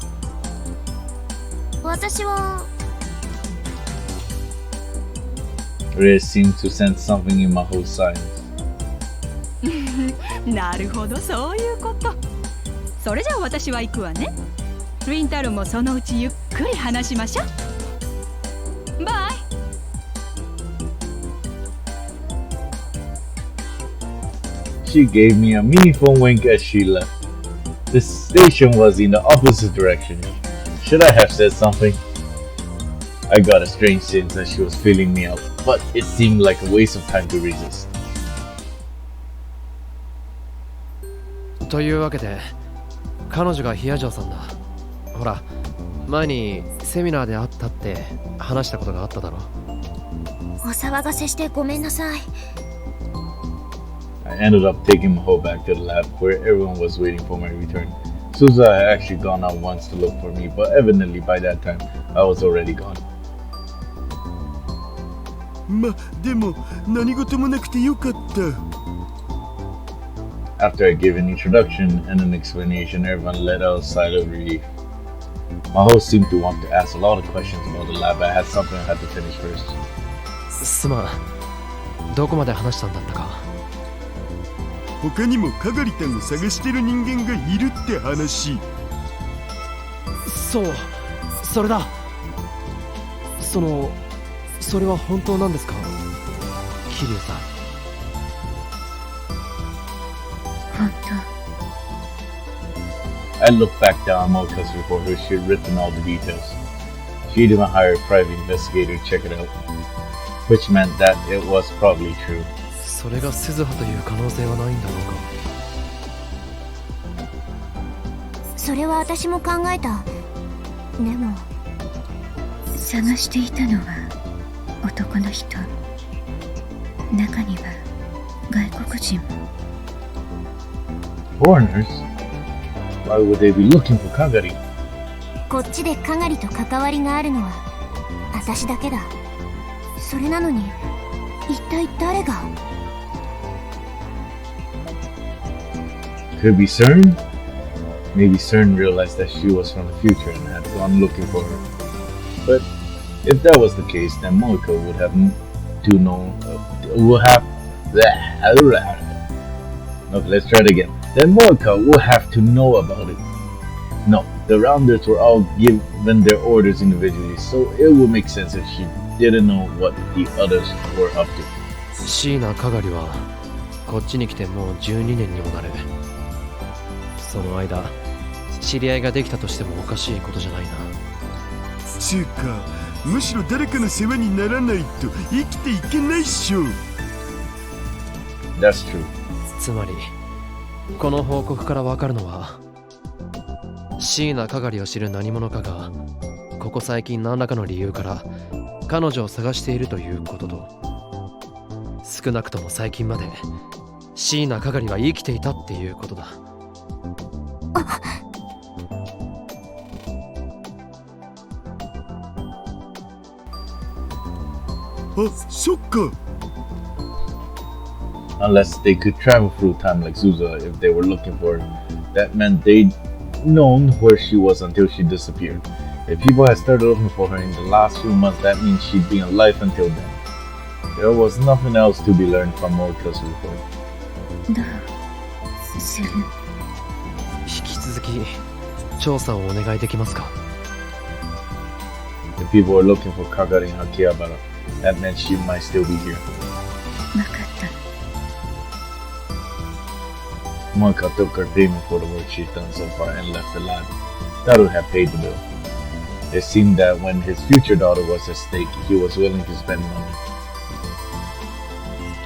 Speaker 8: 私は
Speaker 1: Ray seemed to sense something in Maho's silence.
Speaker 11: なるほど、そういうこと。それじゃあ私は行くわね。リンタルもそのうちゆっくり話しましょう。バイ。
Speaker 1: She gave me a meaningful wink as she left. The station was in the opposite direction. Should I have said something? I got a strange sense that she was feeling me out, but it seemed like a waste of time to resist.
Speaker 6: というわけで彼女がヒアジョーさんだ。ほら前にセミナーで会ったって話したことがあっただろ。
Speaker 8: お騒がせしてごめんなさい。
Speaker 1: I ended up taking Maho back to the lab where everyone was waiting for my return. Suza had actually gone out once to look for me, but evidently by that time I was already gone.
Speaker 9: でも何事もなくてよかった。
Speaker 1: After I gave an introduction and an explanation, everyone let out a sigh of relief. Maho seemed to want to ask a lot of questions about the lab. I had something I had to finish first.
Speaker 6: すまん。どこまで話したんだったか。
Speaker 9: 他にもカガリタンを探してる人間がいるって話。
Speaker 6: そう、それだ。それは本当なんですか、桐生さん。
Speaker 8: 本当。
Speaker 1: I looked back down Mocha's report where she had written all the details. She'd even hired a private investigator to check it out, which meant that it was probably true.
Speaker 6: それが鈴葉という可能性はないんだろうか。
Speaker 8: それは私も考えた。でも探していたのは男の人。中には外国人も。
Speaker 1: Foreigners? Why would they be looking for Kagari?
Speaker 8: こっちでカガリと関わりがあるのは私だけだ。それなのに一体誰が。
Speaker 1: Could it be CERN? Maybe CERN realized that she was from the future and had gone looking for her. But if that was the case, then Mocha would have to know. Okay, let's try it again. Then Mocha would have to know about it. No, the Rounders were all given their orders individually, so it would make sense if she didn't know what the others were up to.
Speaker 6: 椎名かがりはこっちに来てもう12年にもなる。その間知り合いができたとしてもおかしいことじゃないな。
Speaker 9: つうかむしろ誰かの世話にならないと生きていけないっしょ。
Speaker 1: That's true.
Speaker 6: つまりこの報告からわかるのは椎名かがりを知る何者かがここ最近何らかの理由から彼女を探しているということと、少なくとも最近まで椎名かがりは生きていたっていうことだ。
Speaker 9: そっか。
Speaker 1: Unless they could travel through time like Zuza if they were looking for her. That meant they'd known where she was until she disappeared. If people had started looking for her in the last few months, that means she'd been alive until then. There was nothing else to be learned from Mocha's report.
Speaker 8: どうする？
Speaker 6: 引き続き調査をお願いできますか。
Speaker 1: If people were looking for Kagari and Akihabara, that meant she might still be here.
Speaker 8: 分かった。
Speaker 1: Mocha took her payment for the work she'd done so far and left the lab. That would have paid the bill. It seemed that when his future daughter was at stake, he was willing to spend money.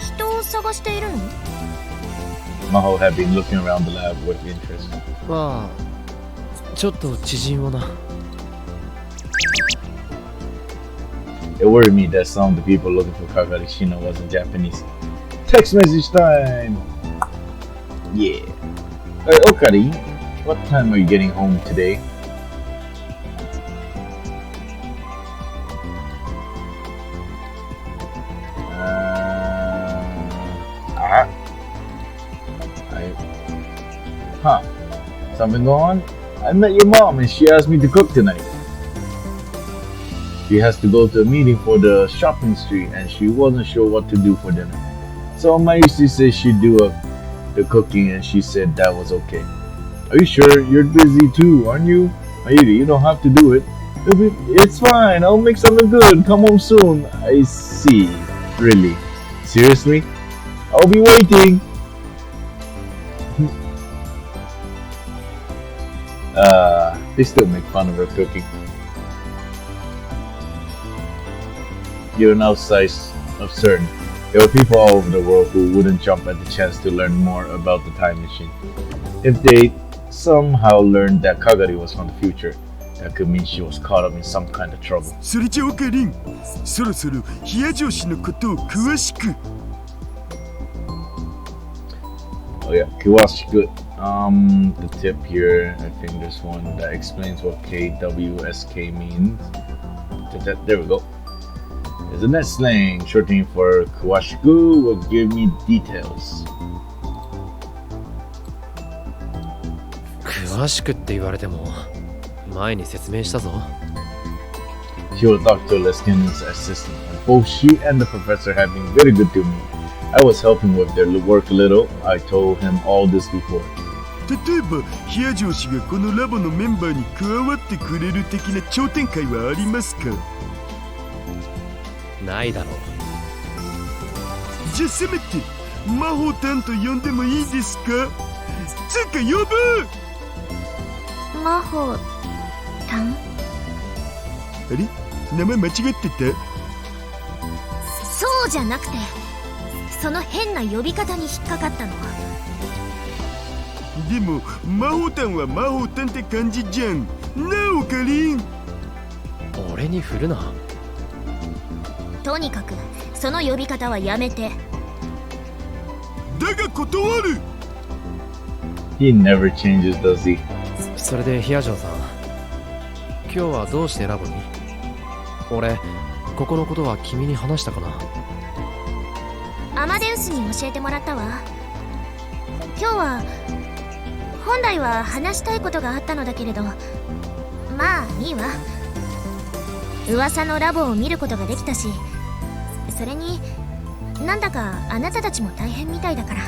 Speaker 8: 人を探しているの？
Speaker 1: Maho had been looking around the lab with interest.
Speaker 6: まあちょっと知人をな。
Speaker 1: It worried me that some of the people looking for Kagari Shino wasn't Japanese. Text message time! Yeah. Okari, what time are you getting home today? Ah, huh? Something going on? I met your mom and she asked me to cook tonight. She has to go to a meeting for the shopping street and she wasn't sure what to do for dinner. So Mayushi said she'd do the cooking and she said that was okay. Are you sure? You're busy too, aren't you? Mayuri, you don't have to do it. It's fine, I'll make something good. Come home soon. I see. Really? Seriously? I'll be waiting. They still make fun of her cooking. You're now size absurd. There were people all over the world who wouldn't jump at the chance to learn more about the time machine. If they somehow learned that Kagari was from the future, that could mean she was caught up in some kind of trouble.
Speaker 9: それじゃオカリン、そろそろ冷や上司のことを詳しく。
Speaker 1: Oh yeah, Kiwashiku. The tip here, I think there's one that explains what KWSK means. There we go. There's a net slang, shortening for Kiwashiku will give me details.
Speaker 6: 詳しくって言われても前に説明したぞ。
Speaker 1: She will talk to Leskin's assistant, and both she and the professor have been very good to me. I was helping with their work a little. I told him all this before.
Speaker 9: 例えば、冷や上司がこのラボのメンバーに加わってくれる的な頂点会はありますか？
Speaker 6: ないだろう。
Speaker 9: じゃあせめて魔法担と呼んでもいいですか？つうか呼ぶ！
Speaker 8: 魔法担？
Speaker 9: あれ？名前間違ってた？
Speaker 8: そうじゃなくて、その変な呼び方に引っかかったの。
Speaker 9: でも魔法担は魔法担って感じじゃん。なあオカリン。
Speaker 6: 俺に振るな。
Speaker 8: とにかくその呼び方はやめて。
Speaker 9: だが断る。
Speaker 1: He never changes, does he?
Speaker 6: それで冷や嬢さん、今日はどうしてラボに？俺、ここのことは君に話したかな？
Speaker 8: アマデウスに教えてもらったわ。今日は本来は話したいことがあったのだけれど、まあいいわ。噂のラボを見ることができたし、それになんだかあなたたちも大変みたいだから。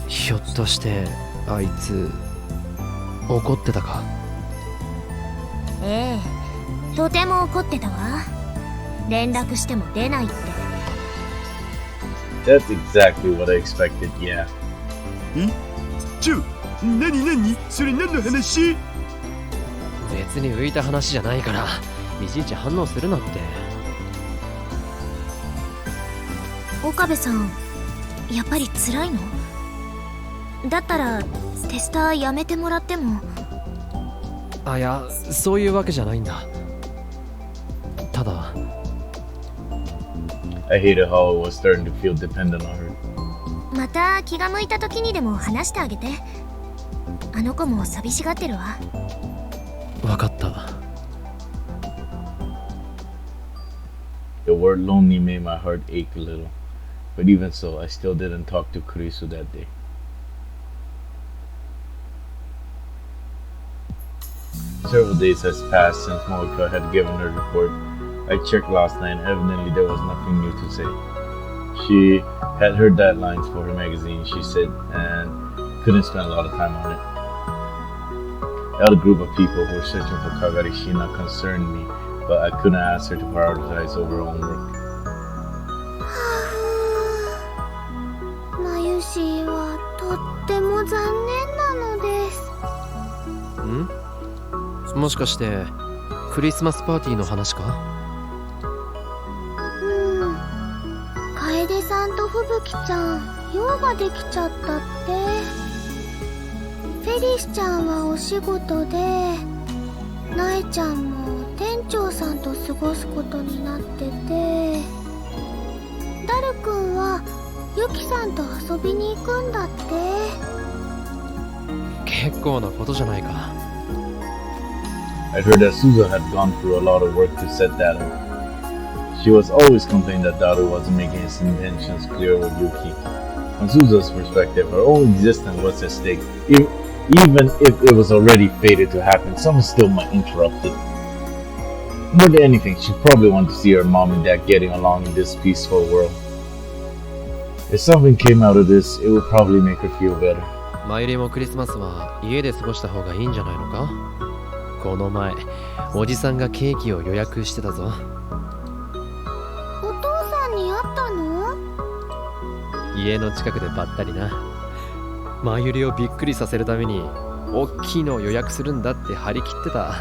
Speaker 6: ひょっとしてあいつ怒ってたか？
Speaker 8: ええ、とても怒ってたわ。連絡しても出ないって。
Speaker 1: That's exactly what I expected, yeah.
Speaker 9: 何それ何の話？
Speaker 6: 別に浮いた話じゃないからいちいち反応するなんて。
Speaker 8: 岡部さん、やっぱり辛いの？だったらテスターやめてもらっても。
Speaker 6: あ、いや、そういうわけじゃないんだ。ただ
Speaker 1: I hated how I was starting to feel dependent on her.
Speaker 8: また気が向いた時にでも話してあげて。あの子も寂しがってるわ。
Speaker 6: わかった。
Speaker 1: The word lonely made my heart ache a little. But even so, I still didn't talk to Kurisu that day. Several days has passed since Moika had given her report. I checked last night and evidently there was nothing new to say. She had her deadlines for her magazine, she said, and couldn't spend a lot of time on it. The other group of people who were searching for Kagari Shina concerned me, but I couldn't ask her to prioritize over her own work.
Speaker 7: マユシーはとっても残念なのです。
Speaker 6: もしかしてクリスマスパーティーの話か？
Speaker 7: 楓さんと吹雪ちゃん用ができちゃったって。フェリスちゃんはお仕事で、ナエちゃんも店長さんと過ごすことになってて、ダルくんはユキさんと遊びに行くんだって。
Speaker 6: 結構なことじゃないか。
Speaker 1: I'd heard that Suzu had gone through a lot of work to set that up. She was always complaining that Daru wasn't making his intentions clear with Yuki. From Suzu's perspective, her own existence was at stake. Even if it was already fated to happen, someone still might interrupt it. More than anything, she probably wanted to see her mom and dad getting along in this peaceful world. If something came out of this, it would probably make her feel better.
Speaker 6: マユリもクリスマスは家で過ごした方がいいんじゃないのか。この前、おじさんがケーキを予約してたぞ。
Speaker 7: お父さんに会ったの？
Speaker 6: 家の近くでばったりな。マユリをびっくりさせるために大きいのを予約するんだって張り切ってた。
Speaker 7: そ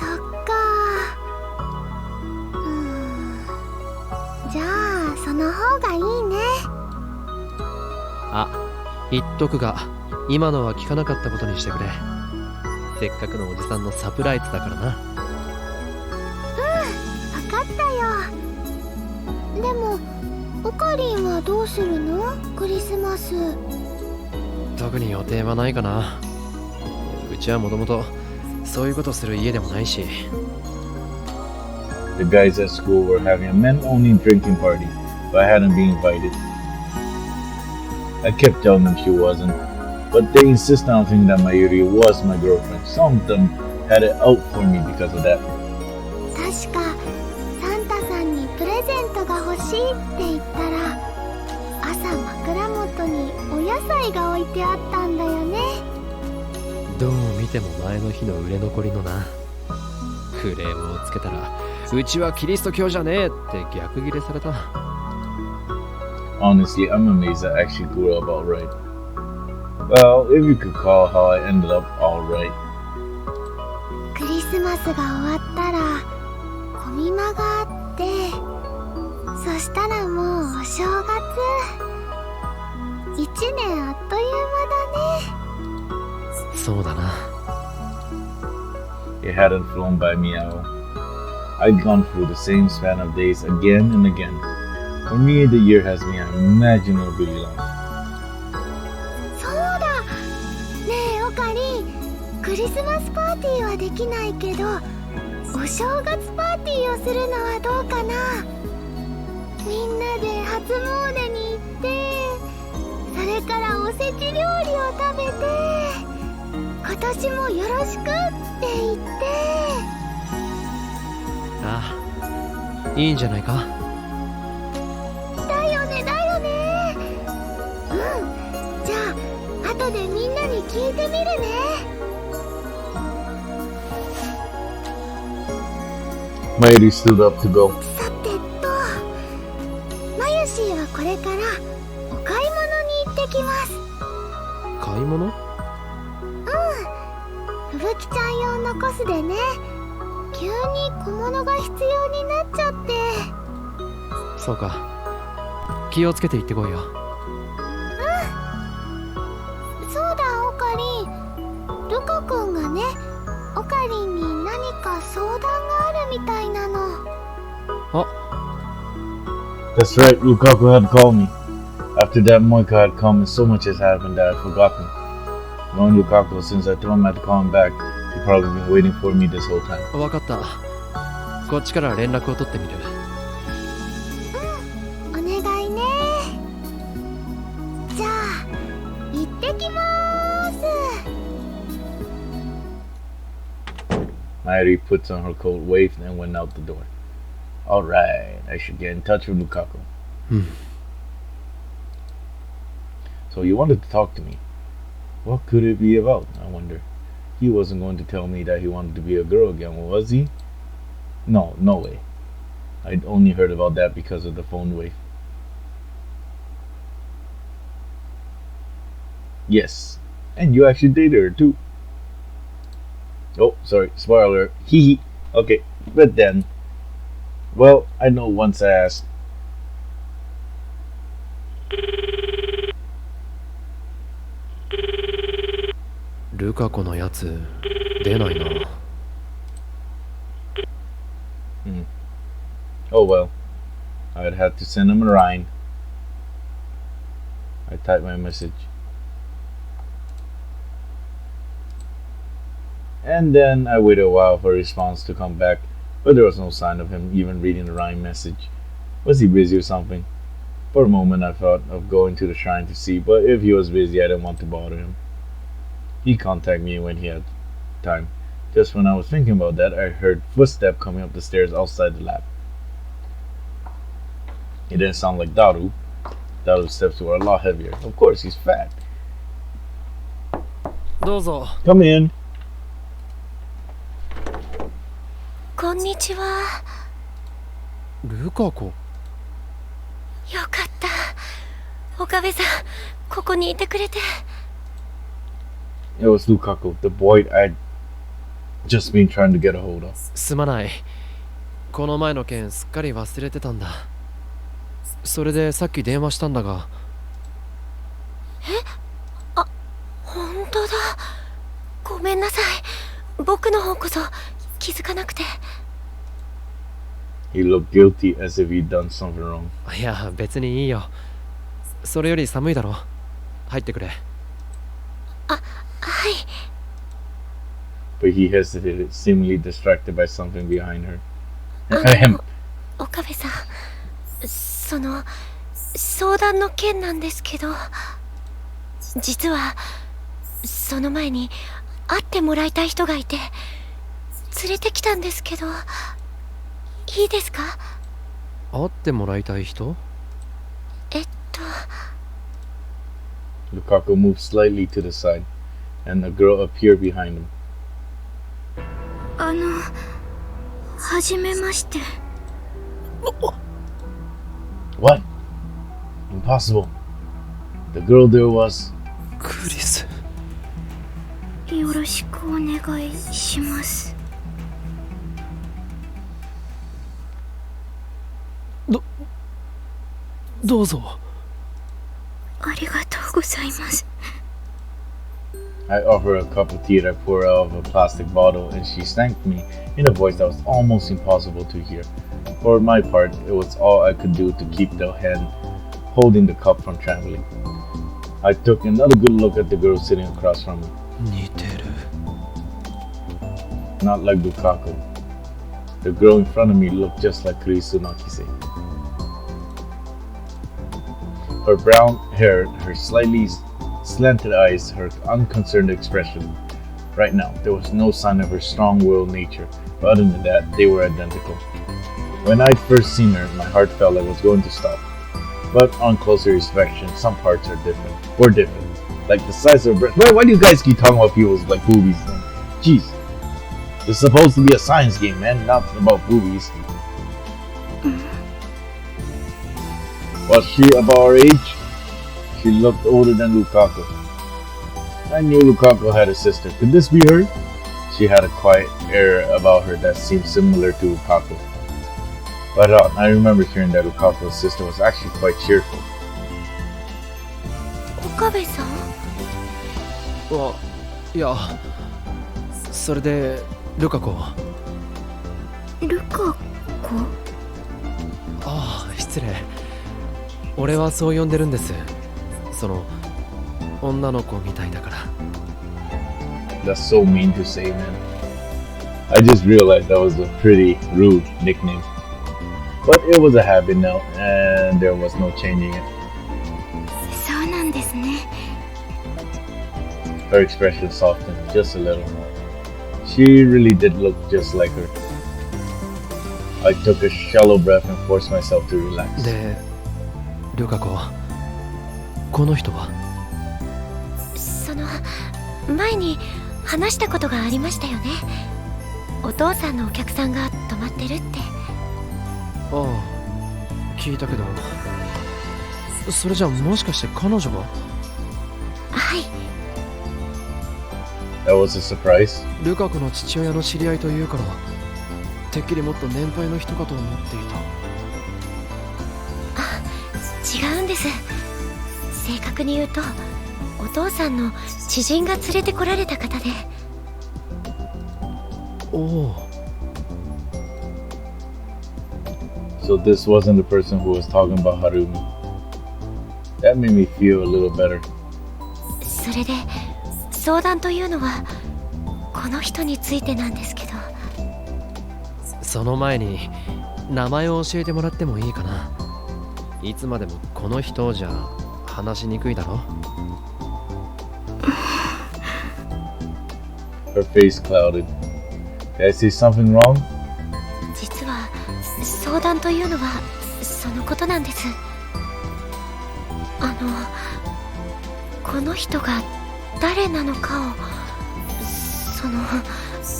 Speaker 7: っか。じゃあその方がいいね。
Speaker 6: あ、言っとくが、今のは聞かなかったことにしてくれ。せっかくのおじさんのサプライズだからな。
Speaker 7: 分かったよ。でもオカリンはどうするの？クリスマス。
Speaker 6: 特に予定はないかな。うちはもともとそういうことする家でもないし。
Speaker 1: The guys at school were having a men-only drinking party, but I hadn't been invited. I kept telling them she wasn't, but they insisted on thinking that Mayuri was my girlfriend. Some of them had it out for me because of that.
Speaker 7: 確かサンタさんにプレゼントが欲しいって言ったら、朝枕元にお野菜が置いてあったんだよね。
Speaker 6: どう見ても前の日の売れ残りのな。クレームをつけたら、うちはキリスト教じゃねえって逆ギレされた。
Speaker 1: Honestly, I'm amazed I actually grew up alright. Well, if you could call how I ended up alright.
Speaker 7: クリスマスが終わったらコミマがあって、そしたらもうお正月。1年あっという間だね。
Speaker 6: そうだな。
Speaker 1: It hadn't flown by me at all. I'd gone through the same span of days again and again. For me, the year has been unimaginably long.
Speaker 7: そうだ。ねえオカリン、クリスマスパーティーはできないけど、お正月パーティーをするのはどうかな。みんなで初詣に行って、それからおせち料理を食べて、今年もよろしくって言って。
Speaker 6: ああ、いいんじゃないか。
Speaker 7: だよねだよね。うん、じゃあ後でみんなに聞いてみるね。
Speaker 1: Mayuri stood up to go.
Speaker 7: さてと、マユシーはこれからお買い物に行ってきます。
Speaker 6: 買い物？
Speaker 7: ふぶきちゃん用のコスでね、急に小物が必要になっちゃって。
Speaker 6: そうか。気をつけて行ってこいよ。
Speaker 7: そうだオカリン、ルカ君がね、オカリンに何か相談があるみたいなの。
Speaker 6: あ、
Speaker 1: That's right, Lukaku had called me. After that, Moika had come and so much has happened that I'd forgotten. Knowing Lukaku, since I told him I had to call him back, he'd probably been waiting for me this whole time.
Speaker 6: わかった。こっちから連絡を取ってみる。
Speaker 7: お願いね。じゃあ行ってきまーす。
Speaker 1: Mayuri puts on her coat, waved, and went out the door. Alright, I should get in touch with Lukaku. So you wanted to talk to me. What could it be about, I wonder? He wasn't going to tell me that he wanted to be a girl again, was he? No, no way. I'd only heard about that because of the phone wave. Yes, and you actually dated her too. Oh, sorry, spoiler. Hee hee. Okay, but then, well, I know once I asked.
Speaker 6: ルカ子のやつ出ないな。
Speaker 1: Oh well, I'd have to send him a line. I typed my message. And then I waited a while for a response to come back, but there was no sign of him even reading the rhyme message. Was he busy or something? For a moment I thought of going to the shrine to see, but if he was busy I didn't want to bother him. He'd contact me when he had time. Just when I was thinking about that, I heard footsteps coming up the stairs outside the lab. It didn't sound like Daru. Daru's steps were a lot heavier. Of course, he's fat.
Speaker 6: どうぞ。
Speaker 1: Come in.
Speaker 8: こんにちは。
Speaker 6: ルカ子。
Speaker 8: よかった。岡部さん、ここにいてくれて。
Speaker 1: It was Lukaku, the boy I'd just been trying to get a hold of.
Speaker 6: すまない。この前の件すっかり忘れてたんだ。それでさっき電話したんだが。
Speaker 8: あ、本当だ。ごめんなさい。僕の方こそ気づかなくて。
Speaker 1: He looked guilty as if he'd done something wrong.
Speaker 6: いや、別にいいよ。それより寒いだろ。入ってくれ。
Speaker 8: はい。
Speaker 1: But he hesitated, seemingly distracted by something behind her.
Speaker 8: 岡部さん、その相談の件なんですけど、実はその前に会ってもらいたい人がいて連れてきたんですけど、いいですか？
Speaker 6: 会ってもらいたい人？
Speaker 1: Lukaku moved slightly to the side, and a girl appeared behind him.
Speaker 8: はじめまして。
Speaker 1: What? Impossible. The girl there was...
Speaker 6: クリス。
Speaker 8: よろしくお願いします。
Speaker 6: どうぞ。
Speaker 8: ありがとうございます。
Speaker 1: I offered her a cup of tea that I poured out of a plastic bottle, and she thanked me in a voice that was almost impossible to hear. For my part, it was all I could do to keep the hand holding the cup from trembling. I took another good look at the girl sitting across from me.
Speaker 6: 似てる。
Speaker 1: Not like Lukaku. The girl in front of me looked just like Kurisu Nakise. Her brown hair, her slightly slanted eyes, her unconcerned expression. Right now, there was no sign of her strong-willed nature, but other than that, they were identical. When I'd first seen her, my heart felt like it was going to stop. But on closer inspection, some parts were different. Like the size of her breast. Why do you guys keep talking about people's like boobies? Jeez. It's supposed to be a science game, man, not about boobies. Was she about our age? She looked older than Lukaku. I knew Lukaku had a sister. Could this be her? She had a quiet air about her that seemed similar to Lukaku. But I remember hearing that Lukaku's sister was actually quite cheerful.
Speaker 8: 岡部さん？
Speaker 6: いや、それでルカ子。
Speaker 8: ルカ子？
Speaker 6: ああ、失礼。俺はそう呼んでるんです。その女の子みたいだから。
Speaker 1: That's so mean to say, man. I just realized that was a pretty rude nickname. But it was a habit now, and there was no changing it.
Speaker 8: そうなんですね。
Speaker 1: Her expression softened just a little. She really did look just like her. I took a shallow breath and forced myself to relax.
Speaker 6: で、ルカ子、この人は？
Speaker 8: その前に話したことがありましたよね。お父さんのお客さんが泊まってるって。
Speaker 6: ああ、聞いたけど、それじゃもしかして彼女が？
Speaker 8: はい。
Speaker 1: That was a surprise.
Speaker 6: ルカ子の父親の知り合いというから、てっきりもっと年配の人かと思っていた。
Speaker 8: 違うんです。正確に言うと、お父さんの知人が連れてこられた方で。
Speaker 6: おお。
Speaker 1: So this wasn't the person who was talking about Harumi. That made me feel a little better.
Speaker 8: それで相談というのは、この人についてなんですけど。
Speaker 6: その前に名前を教えてもらってもいいかな。いつまでもこの人じゃ話しにくいだろ。
Speaker 1: Her face clouded. Did I say something wrong?
Speaker 8: 実は相談というのはそのことなんです。この人が誰なのかを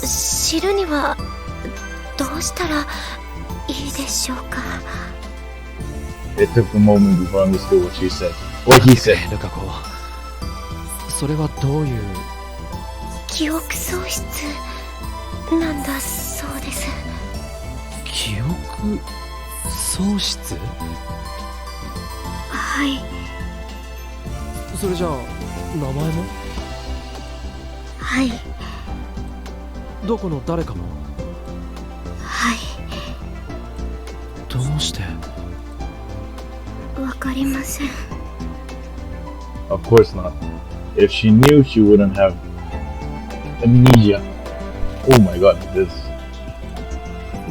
Speaker 8: 知るにはどうしたらいいでしょうか。
Speaker 1: It took a moment before I understood what she said. What he said.
Speaker 6: ルカ子、それはどういう。
Speaker 8: 記憶喪失なんだそうです。
Speaker 6: 記憶喪失？
Speaker 8: はい。
Speaker 6: それじゃあ名前も？
Speaker 8: はい。
Speaker 6: どこの誰かも？
Speaker 8: はい。
Speaker 6: どうして？
Speaker 8: わかりません。
Speaker 1: Of course not. If she knew, she wouldn't have amnesia. Oh my god, this.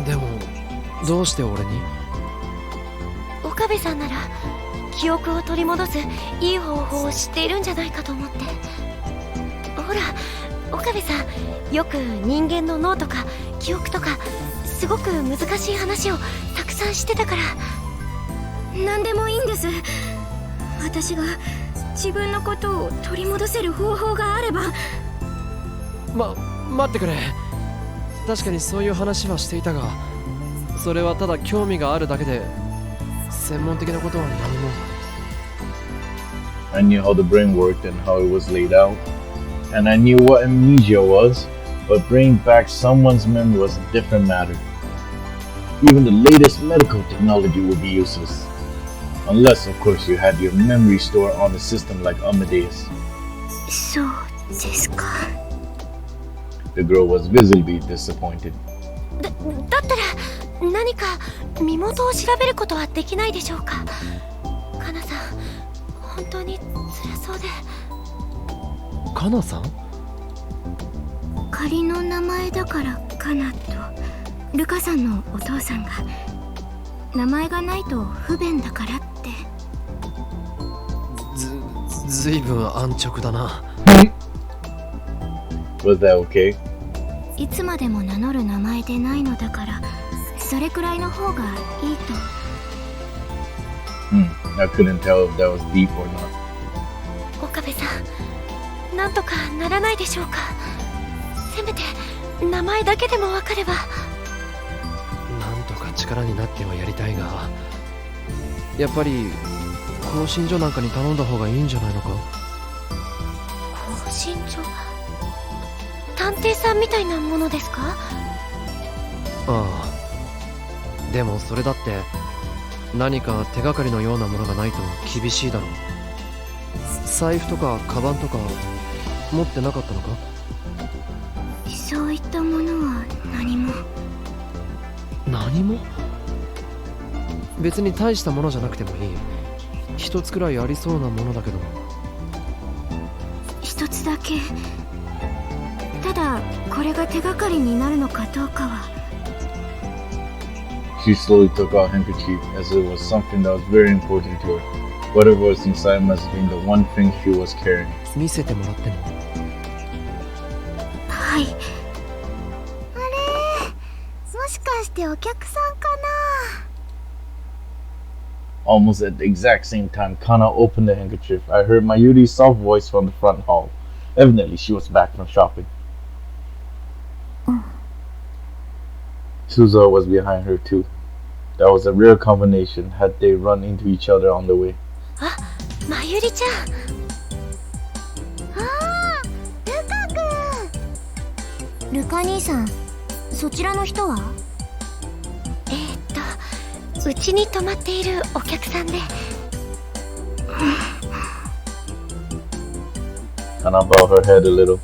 Speaker 6: でもどうして俺に？
Speaker 8: 岡部さんなら記憶を取り戻すいい方法を知っているんじゃないかと思って。ほら、岡部さんよく人間の脳とか記憶とかすごく難しい話をたくさんしてたから。
Speaker 4: 何でもいいんです。私が自分のことを取り戻せる方法があれば。
Speaker 6: 待ってくれ。確かにそういう話はしていたが、それはただ興味があるだけで専門的なことは何も。
Speaker 1: I knew how the brain worked and how it was laid out, and I knew what amnesia was, but bringing back someone's memory was a different matter. Even the latest medical technology would be useless. Unless, of course, you had your memory store on the system like Amadeus.
Speaker 8: そうですか。
Speaker 1: The girl was visibly disappointed.
Speaker 8: だったら何か身元を調べることはできないでしょうか。かなさん、本当に辛そうで。
Speaker 6: かなさん？
Speaker 4: 仮の名前だからかなと。ルカさんのお父さんが名前がないと不便だからって。
Speaker 6: ずいぶん安直だな。
Speaker 1: Was that okay?
Speaker 4: いつまでも名乗る名前でないのだからそれくらいの方がいいと。
Speaker 1: I couldn't tell if that was deep or not.
Speaker 8: 岡部さん、なんとかならないでしょうか。せめて名前だけでもわかれば。
Speaker 6: なんとか力になってはやりたいが、やっぱり興信所なんかに頼んだ方がいいんじゃないのか。
Speaker 8: 興信所？探偵さんみたいなものですか？
Speaker 6: ああ。でもそれだって何か手がかりのようなものがないと厳しいだろう。財布とかカバンとか持ってなかったのか？
Speaker 4: そういったものは何も。
Speaker 6: 何も？別に大したものじゃなくてもいい。一つくらいありそうなものだけど。
Speaker 4: 一つだけ。ただこれが手がかりになるのかどうかは。
Speaker 1: She slowly took out a handkerchief as it was something that was very important to her. Whatever was inside must have been the one thing she was carrying.
Speaker 6: 見せてもらっても？
Speaker 4: はい。
Speaker 7: あれ、もしかしてお客さんかな。
Speaker 1: Almost at the exact same time, Kana opened the handkerchief. I heard Mayuri's soft voice from the front hall. Evidently, she was back from shopping. Suzuha was behind her too. That was a rare combination had they run into each other on the way.
Speaker 8: あ、まゆりちゃん。
Speaker 7: ああ、ルカ君。ルカ兄さん、そちらの人は？
Speaker 8: うちに泊まっているお客さんで。
Speaker 1: Kana bowed her head a little.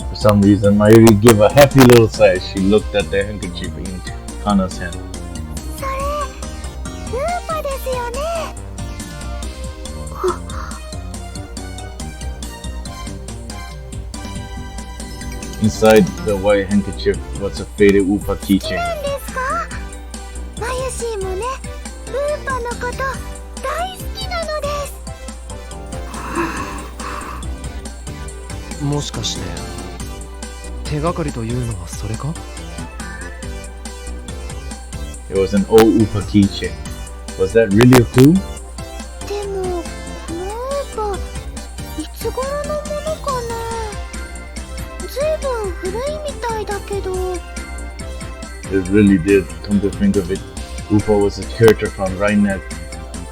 Speaker 1: For some reason, Mayuri gave a happy little sigh as she looked at the handkerchief in Kana's hand.
Speaker 7: それ、ルーパですよね。
Speaker 1: Inside the white handkerchief was a faded Upa keychain.
Speaker 7: ですか？マユシーもね、ウーパのこと大好きなのです。
Speaker 6: もしかして手がかりというのはそれか？
Speaker 1: It was an old Upa keychain. Was that really a clue?
Speaker 7: でも、このウーパ、いつ頃のものかな？ずいぶん古いみたいだけど。
Speaker 1: It really did. Come to think of it, Upa was a character from Rainet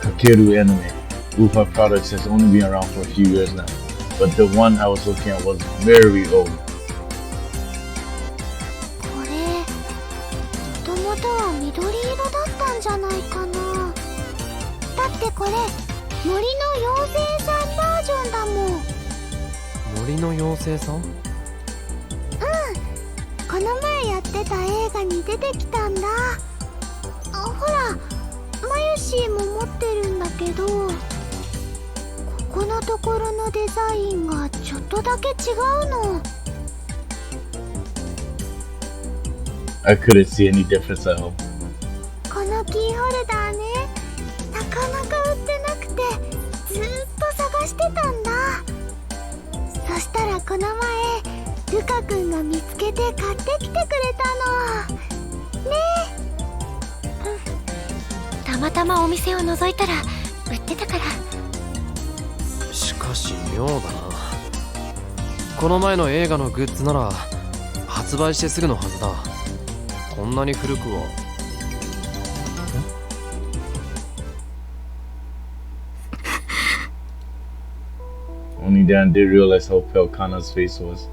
Speaker 1: Kakeru anime. Upa products has only been around for a few years now, but the one I was looking at was very old.
Speaker 7: これ、もともとは緑色だったんじゃないかな。だってこれ、森の妖精さんバージョンだもん。
Speaker 6: 森の妖精さん？
Speaker 7: この前やってた映画に出てきたんだ。ほら、マユシーも持ってるんだけど、ここのところのデザインがちょっとだけ違うの。
Speaker 1: I couldn't see any difference at all.
Speaker 7: このキーホルダーね、なかなか売ってなくてずーっと探してたんだ。そしたらこの前ルカ君が見つけて買ってきてくれたのね。
Speaker 8: たまたまお店を覗いたら売ってたから。
Speaker 6: しかし妙だな。この前の映画のグッズなら発売してすぐのはずだ。こんなに古くは。
Speaker 1: Only Dan did realize how pale Kana's face was.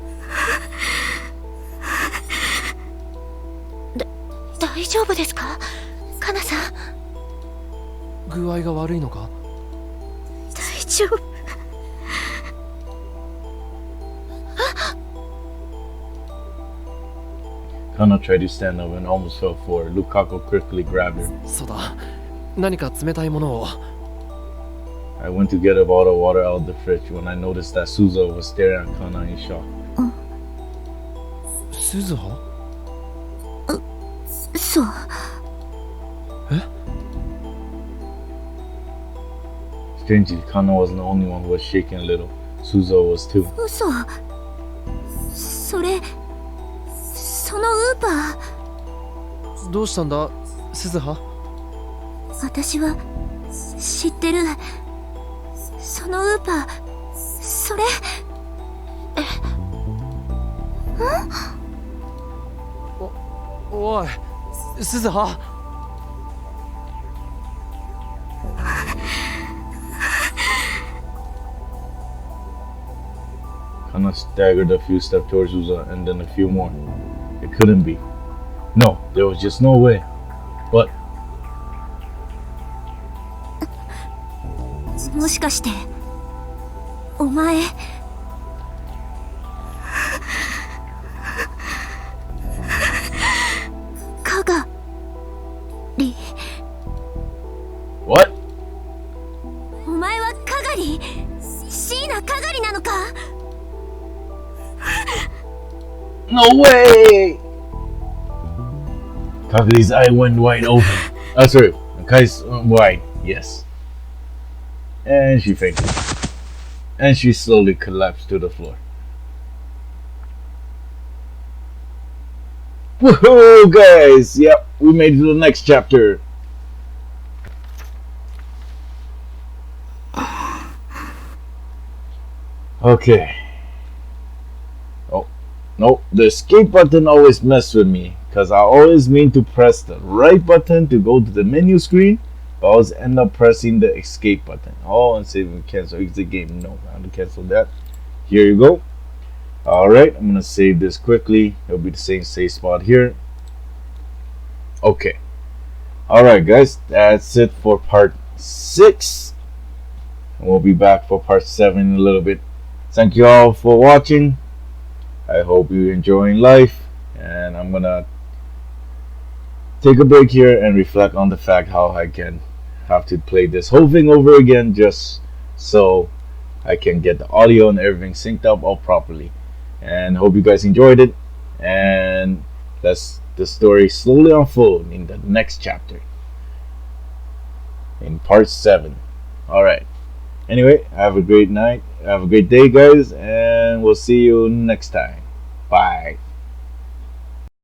Speaker 8: 大丈夫ですか、カナさん？
Speaker 6: 具合が悪いのか？
Speaker 8: 大丈夫。
Speaker 1: Kana tried to stand up and almost fell forward. Lukaku quickly grabbed her.
Speaker 6: そうだ。何か冷たいものを。
Speaker 1: I went to get a bottle of water out of the fridge when I noticed that Suzo was staring at Kana in shock.
Speaker 6: 鈴葉？
Speaker 8: そう。
Speaker 6: え？
Speaker 1: Strangely, Kana wasn't the only one who was shaking a little. Suzo was too.
Speaker 8: 嘘。それ、そのウーパー。
Speaker 6: どうしたんだ、鈴葉？
Speaker 8: 私は知ってる。そのウーパー、それ。
Speaker 6: おい、鈴葉。
Speaker 1: Kana staggered a few steps towards Suzo and then a few more. It couldn't be. No, there was just no way. But
Speaker 8: もしかしてお前かがり。
Speaker 1: what?
Speaker 8: お前はかがり、椎名かがりなのか？
Speaker 1: No way! Kaguri's eye went wide open. Sorry, Kai's wide, yes. And she fainted. And she slowly collapsed to the floor. Woohoo, guys! Yep, we made it to the next chapter. Okay. Oh, no, the escape button always messed with me because I always mean to press the right button to go to the menu screen, but I always end up pressing the escape button. Oh, and save and cancel exit game. No, I have to cancel that. Here you go. Alright, I'm gonna save this quickly. It'll be the same save spot here. Okay. Alright, guys, that's it for part 6. And we'll be back for part 7 in a little bit. Thank you all for watching. I hope you're enjoying life. And I'm gonna take a break here and reflect on the fact how I can have to play this whole thing over again just so I can get the audio and everything synced up all properly. and hope you guys enjoyed it. And let's the story slowly unfold in the next chapter, in part 7. All right. Anyway, have a great night. Have a great day, guys, and we'll see you next time. Bye.